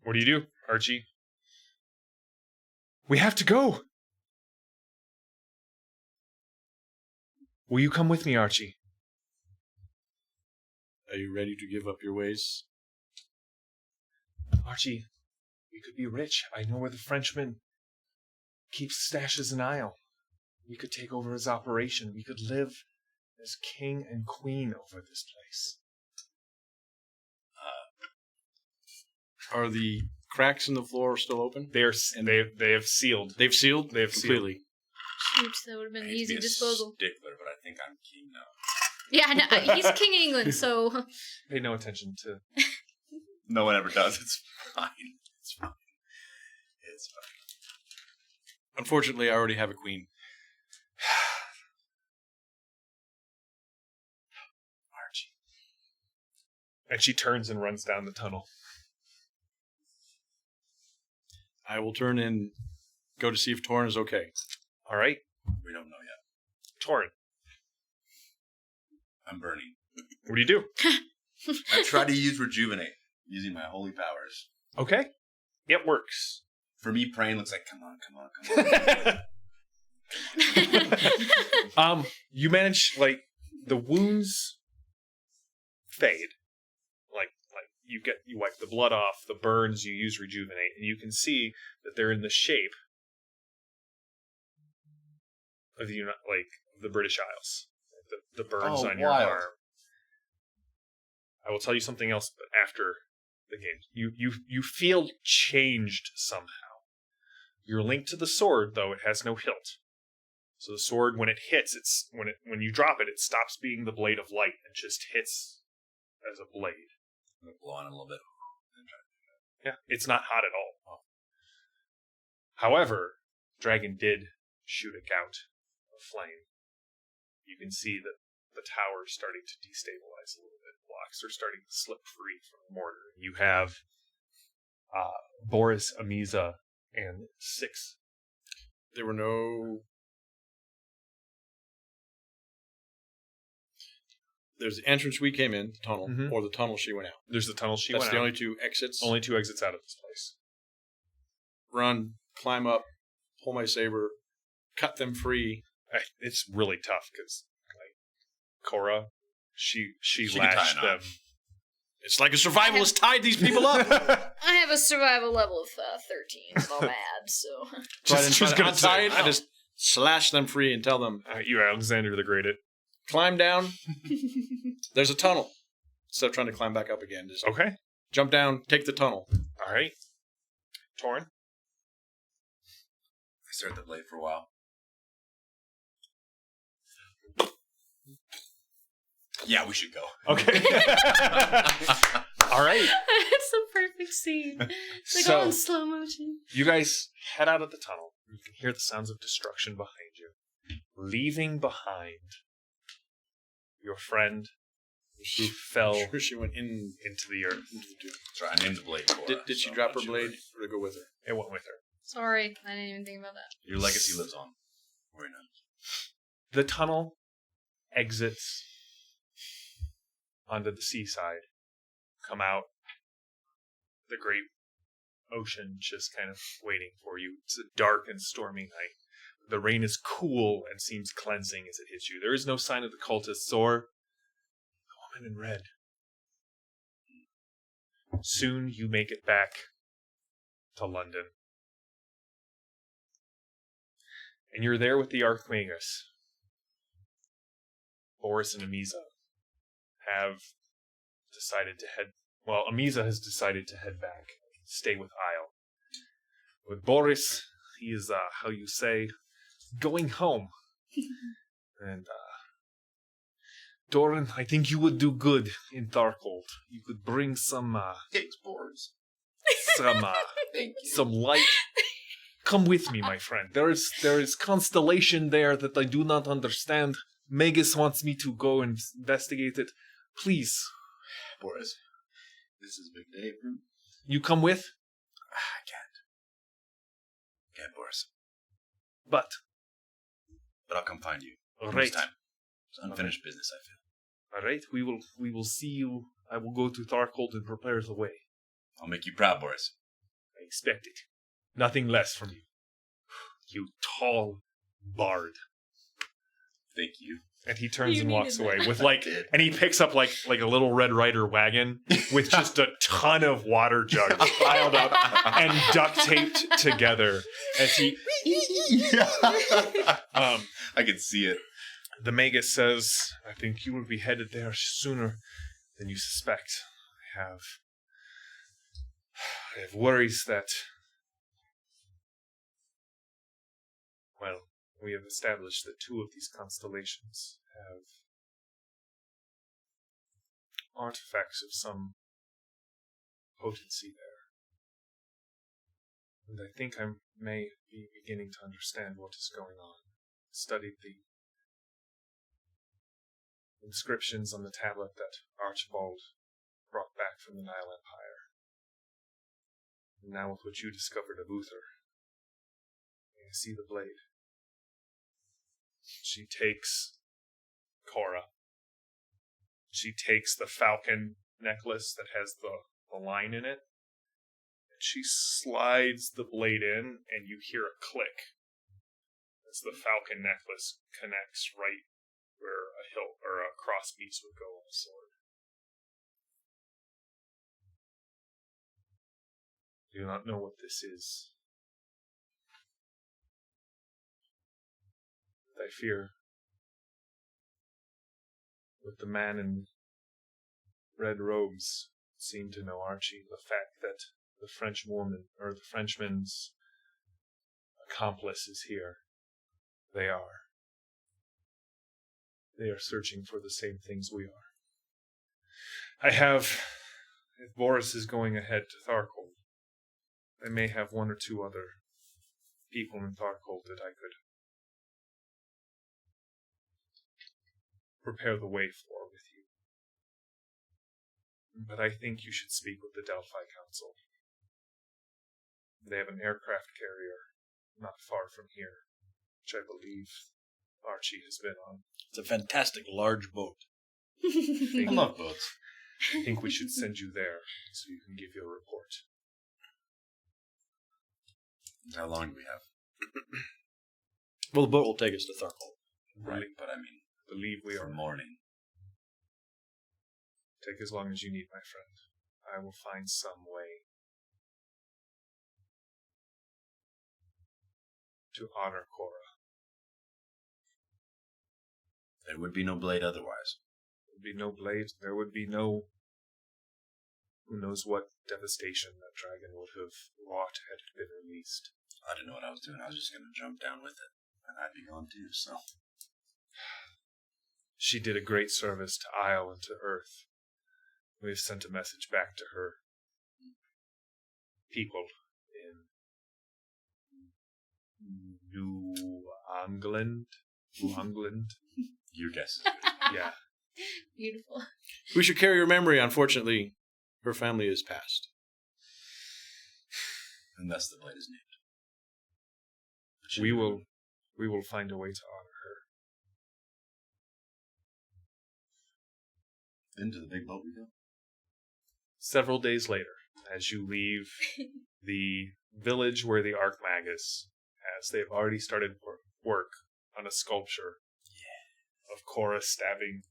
What do you do, Archie? We have to go. Will you come with me, Archie? Are you ready to give up your ways? Archie, we could be rich. I know where the Frenchman keeps stashes in Aysle. We could take over his operation. We could live as king and queen over this place. Are the cracks in the floor still open? They have sealed. They've sealed? They have completely. Shoot, that would have been an easy disposal. Stickler, but I think I'm king now. Yeah, no, he's king of England, so... Pay no attention to... No one ever does. It's fine. It's fine. It's fine. Unfortunately, I already have a queen. Archie. And she turns and runs down the tunnel. I will turn and go to see if Torn is okay. All right. We don't know yet. Torn, I'm burning. what do you do? I try to use rejuvenate using my holy powers. Okay. It works. For me, praying looks like, come on. You manage, the wounds fade. You wipe the blood off, the burns, you use rejuvenate, and you can see that they're in the shape of the British Isles. The burns on your arm. I will tell you something else, but after the game. You feel changed somehow. You're linked to the sword, though it has no hilt. So the sword, when it hits, when you drop it, it stops being the blade of light and just hits as a blade. I'm going to blow on it a little bit. Yeah, it's not hot at all. However, Dragon did shoot a gout of flame. You can see that the tower is starting to destabilize a little bit. Blocks are starting to slip free from the mortar. You have Boris, Amiza, and 6. There were no... There's the entrance we came in, the tunnel, or the tunnel she went out. There's the tunnel she That's went the out. only two exits. Only 2 exits out of this place. Run, climb up, pull my saber, cut them free. It's really tough because, Cora, she can lashed tie a knot. them. It's like a survivalist tied these people up. I have a survival level of 13, it's not bad, so... So I didn't Just try to gonna untie say, it. I just slash them free and tell them, You're Alexander the Great. climb down. There's a tunnel. Instead of trying to climb back up again, just Okay. jump down, take the tunnel. All right. Torn. I stared at the blade for a while. Yeah, we should go. Okay. All right. It's the perfect scene. It's like So- all in slow motion. You guys head out of the tunnel. You can hear the sounds of destruction behind you. Leaving behind your friend who fell I'm sure she went in. into the earth. That's right, I named the blade Cora. Did she so drop I'm her not blade sure. or to go with her? It went with her. Sorry, I didn't even think about that. Your legacy lives on. Very nice. The tunnel exits onto the seaside. Come out the great ocean just kind of waiting for you. It's a dark and stormy night. The rain is cool and seems cleansing as it hits you. There is no sign of the cultists or the woman in red. Soon you make it back to London. And you're there with the Archmagus. Boris and Amiza have decided to head... Well, Amiza has decided to head back, stay with Aysle. With Boris, he is, how you say, going home. And, Doran, I think you would do good in Darkhold. You could bring some, Thanks, Boris. some light. Come with me, my friend. There is constellation there that I do not understand. Magus wants me to go and investigate it. Please. Boris, this is a big day, bro. You come with? I can't. Can't, Boris. But I'll come find you. all This right. time. It's unfinished business, I feel. All right, we will see you. I will go to Darkhold and prepare the way. I'll make you proud, Boris. I expect it. Nothing less from you. You tall bard. Thank you. And he turns You and walks needed away that. with and he picks up like a little Red Rider wagon with just a ton of water jugs piled up and duct taped together as he. I can see it. The Magus says, "I think you will be headed there sooner than you suspect. I have worries that, well, we have established that 2 of these constellations have artifacts of some potency there. And I think I may be beginning to understand what is going on. Studied the inscriptions on the tablet that Archibald brought back from the Nile Empire. And now with what you discovered of Uther, I see the blade. She takes Cora. She takes the falcon necklace that has the line in it, and she slides the blade in, and you hear a click as the falcon necklace connects right where a hilt or a crosspiece would go on a sword. I do not know what this is. I fear with the man in red robes seem to know Archie, the fact that the Frenchman's accomplice is here. They are searching for the same things we are. If Boris is going ahead to Tharkold, I may have 1 or 2 other people in Tharkold that I could prepare the way for with you. But I think you should speak with the Delphi Council. They have an aircraft carrier not far from here, which I believe Archie has been on. It's a fantastic large boat. I love boats. I think we should send you there so you can give your report. How long do we have? Well, the boat will take us to Tharkhold. Right, but I mean, Believe we for are. morning. Take as long as you need, my friend. I will find some way to honor Cora. There would be no blade otherwise. There would be no blade. There would be no... Who knows what devastation that dragon would have wrought had it been released. I didn't know what I was doing. I was just going to jump down with it. And I'd be gone too, so... She did a great service to Aysle and to Earth. We have sent a message back to her people in New England. Your guess is Yeah. Beautiful. We should carry her memory. Unfortunately, her family is passed. And thus the blade is named. We will find a way to honor her. Into the big boat we go. Several days later, as you leave the village where the Archmagus has. They've already started work on a sculpture of Cora stabbing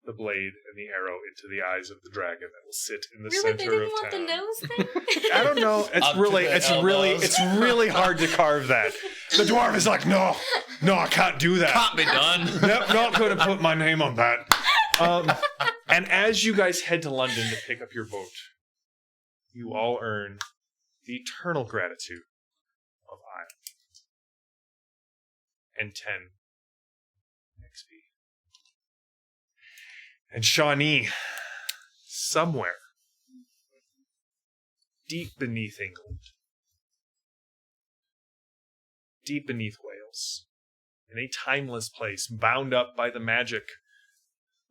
the blade and the arrow into the eyes of the dragon that will sit in the Really? They center didn't of want town. the nose thing? I don't know. It's really hard to carve that. The dwarf is like, no, I can't do that. Can't be done. Nope, not going to put my name on that. And as you guys head to London to pick up your boat, you all earn the eternal gratitude of Aysle and 10 XP. And Shawnee, somewhere deep beneath England, deep beneath Wales, in a timeless place bound up by the magic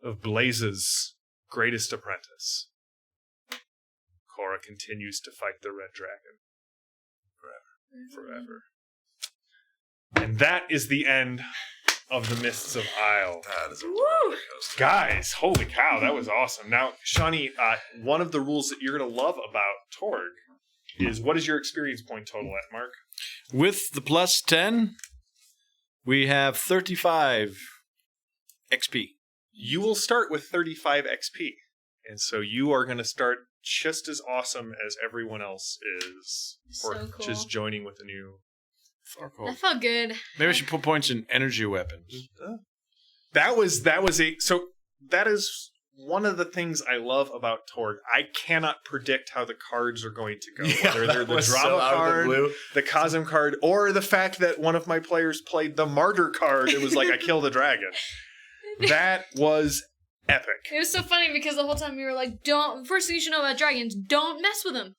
of Blaze's greatest apprentice, Cora continues to fight the Red Dragon forever. And that is the end of the Mists of Aysle. That is a Guys, holy cow, that was awesome. Now, Shawnee, one of the rules that you're going to love about Torg is, what is your experience point total at, Mark? With the plus 10, we have 35 XP. You will start with 35 XP. And so you are going to start just as awesome as everyone else is for So cool. just joining with the new... That felt good. Maybe I should put points in energy weapons. That is one of the things I love about Torg. I cannot predict how the cards are going to go. Whether they're the drama card, the Cosym card, or the fact that one of my players played the martyr card. It was like, I killed a dragon. That was epic. It was so funny because the whole time you were like, first thing you should know about dragons, don't mess with them.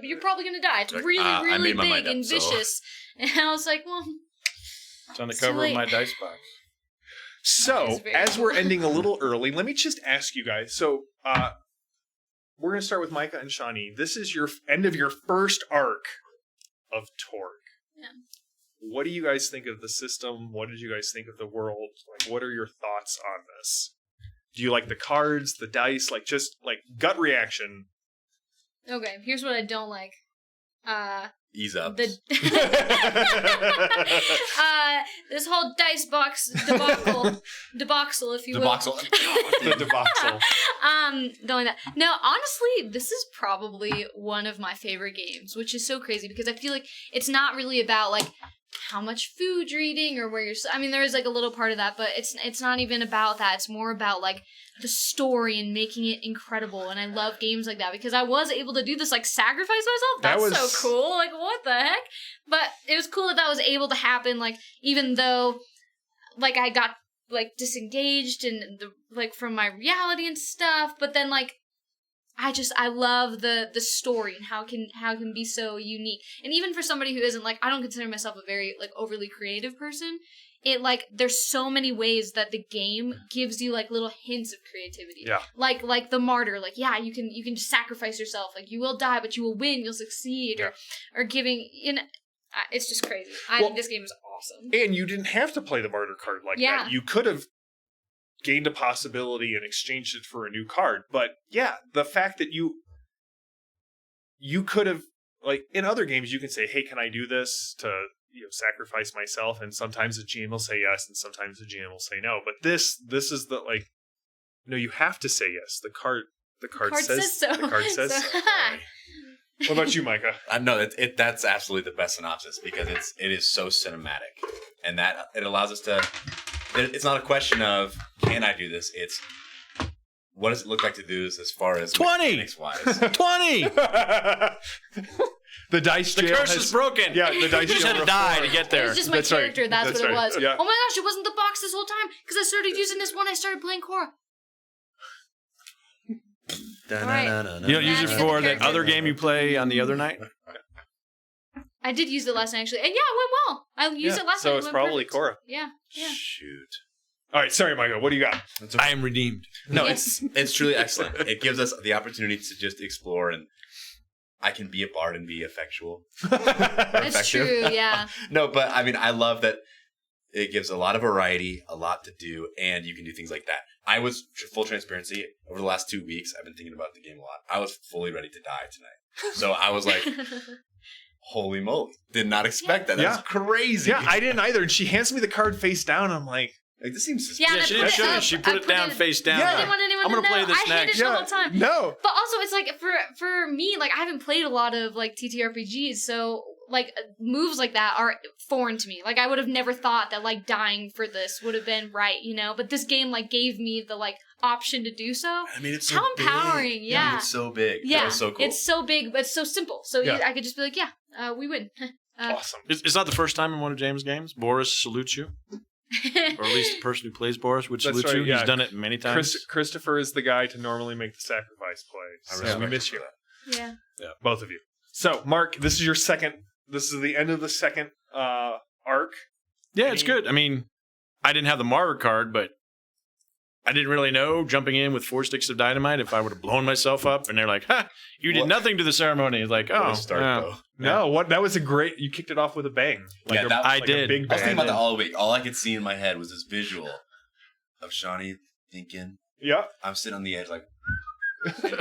You're probably going to die. It's really big and vicious. And I was like, well... It's on the cover of my dice box. So, as we're ending a little early, let me just ask you guys. So, we're going to start with Micah and Shawnee. This is your end of your first arc of Torg. Yeah. What do you guys think of the system? What did you guys think of the world? Like, what are your thoughts on this? Do you like the cards, the dice? Like, just, like, gut reaction. Okay, here's what I don't like. Ease up. This whole dice box debacle, if you will. The debacle. Don't like that. No, honestly, this is probably one of my favorite games, which is so crazy because I feel like it's not really about like how much food you're eating or where you're. I mean, there is like a little part of that, but it's not even about that. It's more about like the story and making it incredible. And I love games like that because I was able to do this, like sacrifice myself. That's so cool. Like, what the heck? But it was cool that was able to happen. Like, even though, like, I got like disengaged and like from my reality and stuff. But then like, I love the story and how it can be so unique. And even for somebody who isn't like, I don't consider myself a very like overly creative person. It like there's so many ways that the game gives you like little hints of creativity. Yeah. Like the martyr, like yeah, you can just sacrifice yourself. Like you will die, but you will win. You'll succeed. Yeah. Or giving it's just crazy. I think this game is awesome. And you didn't have to play the martyr card like that. You could have gained a possibility and exchanged it for a new card. But yeah, the fact that you could have, like in other games, you can say, hey, can I do this to sacrifice myself? And sometimes the GM will say yes, and sometimes the GM will say no. But this is the like, no, you have to say yes. The card says so. The card says so. What about you, Micah? No, that's absolutely the best synopsis because it is so cinematic, and that it allows us to. It's not a question of can I do this. It's what does it look like to do this as far as 20 wise. 20. The dice jail curse is broken. Yeah, the dice you just jail had to die to reformed. get there. It was just my character. That's what it was. Yeah. Oh my gosh, it wasn't the box this whole time because I started using this when I started playing Cora. You don't use it for that other game you play on the other night? I did use it last night actually, and yeah, it went well. I used it last night. So it's probably perfect. Cora. Yeah. Shoot. All right, sorry, Michael. What do you got? I am redeemed. No, Yes. it's truly excellent. It gives us the opportunity to just explore, and I can be a bard and be effectual. That's true, yeah. No, but I mean, I love that it gives a lot of variety, a lot to do, and you can do things like that. I was, full transparency, over the last 2 weeks, I've been thinking about the game a lot. I was fully ready to die tonight. So I was like, holy moly. Did not expect that. That's crazy. Yeah, I didn't either. And she hands me the card face down. And I'm like this seems Yeah, Yeah, she didn't show you. She put it down face down. I didn't want anyone I'm gonna to know. play this I hated next. it the whole time. No. But also, it's like for me, like I haven't played a lot of like TTRPGs, so like moves like that are foreign to me. Like I would have never thought that like dying for this would have been right, you know. But this game like gave me the like option to do so. I mean, it's so how empowering! big. Yeah, It's so big. yeah, That was so cool. it's so big, but it's so simple. So Yeah. I could just be like, we win. Awesome. It's not the first time in one of James' games. Boris salutes you, or at least the person who plays Boris would That's salute right, you. yeah. He's done it many times. Christopher is the guy to normally make the sacrifice play. I So respect we him miss for you. that. Yeah. Both of you. So, Mark, this is your second. This is the end of the second arc. Yeah, it's good. I mean, I didn't have the martyr card, but I didn't really know jumping in with 4 sticks of dynamite if I would have blown myself up. And they're like, "Ha! You did What? nothing to the ceremony." It's like, What oh, a start, yeah. though. No, what? That was a great. You kicked it off with a bang. Yeah, that- I a did. big I was bang. thinking about that all week. All I could see in my head was this visual of Shawnee thinking, Yeah. I'm sitting on the edge, like,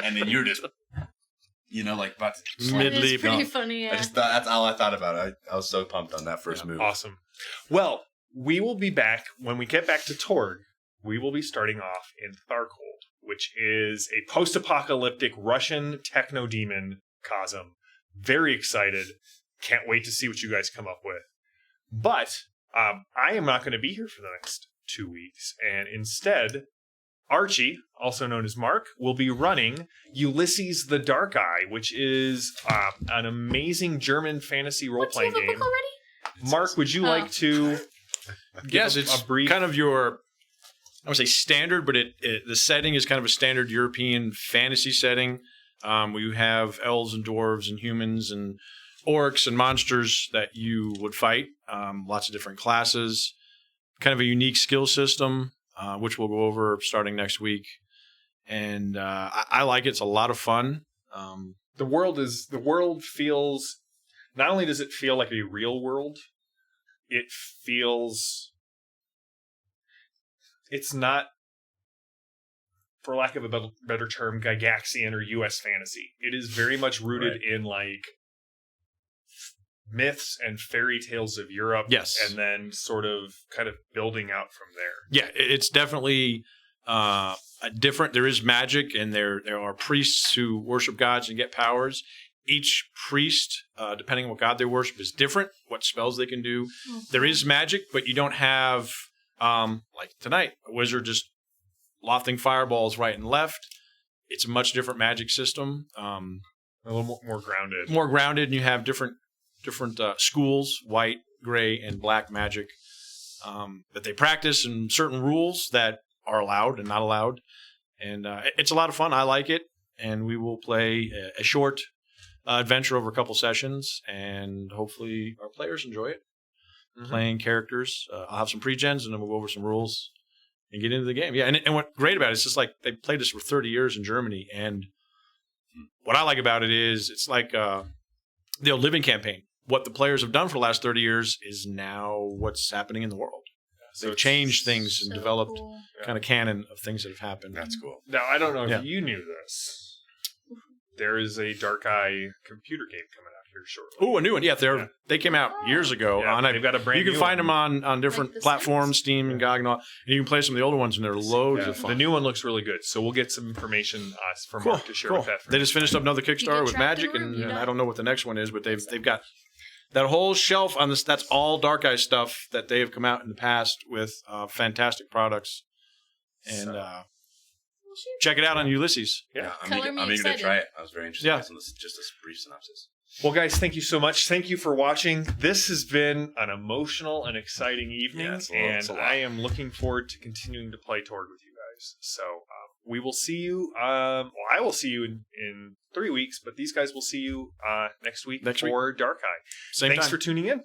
and then you're just, like about to. Mid-leap. It's pretty No. funny. Yeah. I just thought that's all I thought about it. I was so pumped on that first move. Awesome. Well, we will be back when we get back to Torg. We will be starting off in Tharkold, which is a post-apocalyptic Russian techno demon Cosym. Very excited. Can't wait to see what you guys come up with. But I am not going to be here for the next 2 weeks, and instead, Archie, also known as Mark, will be running Ulysses the Dark Eye, which is an amazing German fantasy What, do you role-playing have a book game. already? Mark, would you like to give Yes, a it's brief... kind of your, I would say standard, but the setting is kind of a standard European fantasy setting. We have elves and dwarves and humans and orcs and monsters that you would fight. Lots of different classes. Kind of a unique skill system, which we'll go over starting next week. And I like it. It's a lot of fun. The world feels, not only does it feel like a real world, it feels, it's not, for lack of a better term, Gygaxian or US fantasy. It is very much rooted in like myths and fairy tales of Europe. Yes. And then sort of kind of building out from there. Yeah, it's definitely different. There is magic, and there are priests who worship gods and get powers. Each priest, depending on what god they worship, is different, what spells they can do. There is magic, but you don't have, like tonight, a wizard just lofting fireballs right and left. It's a much different magic system. A little more grounded. More grounded, and you have different schools, white, gray, and black magic that they practice, and certain rules that are allowed and not allowed. And it's a lot of fun. I like it. And we will play a short adventure over a couple sessions, and hopefully our players enjoy it. Playing characters. I'll have some pre-gens, and then we'll go over some rules and get into the game. Yeah, and what's great about it is just like they played this for 30 years in Germany, and what I like about it is it's like the old living campaign. What the players have done for the last 30 years is now what's happening in the world. So They've changed things and So developed cool. kind of canon of things that have happened. That's cool. Now, I don't know Yeah. if you knew this. There is a Dark Eye computer game coming out here shortly. Oh, a new one. Yeah, they came out years ago. Yeah, they've got a brand You can new find one. them on different Like the platforms, Sims? Steam and GOG and all. And you can play some of the older ones, and they're loads Yeah, of fun. the new one looks really good, so we'll get some information from Mark to share with that. They just finished up another get Kickstarter with trapped in Magic, a room, and you die. I don't know what the next one is, but they've got that whole shelf on this. That's all Dark Eye stuff that they have come out in the past with fantastic products. And check it out on Ulysses. Yeah. I'm Color me eager to excited. try it. I was very interested. Yeah. in just a brief synopsis. Well, guys, thank you so much. Thank you for watching. This has been an emotional and exciting evening, Yeah, it's a lot. I am looking forward to continuing to play Torg with you guys. So we will see you. Well, I will see you in 3 weeks, but these guys will see you next week Next week. for Dark Eye. Same Thanks time. for tuning in.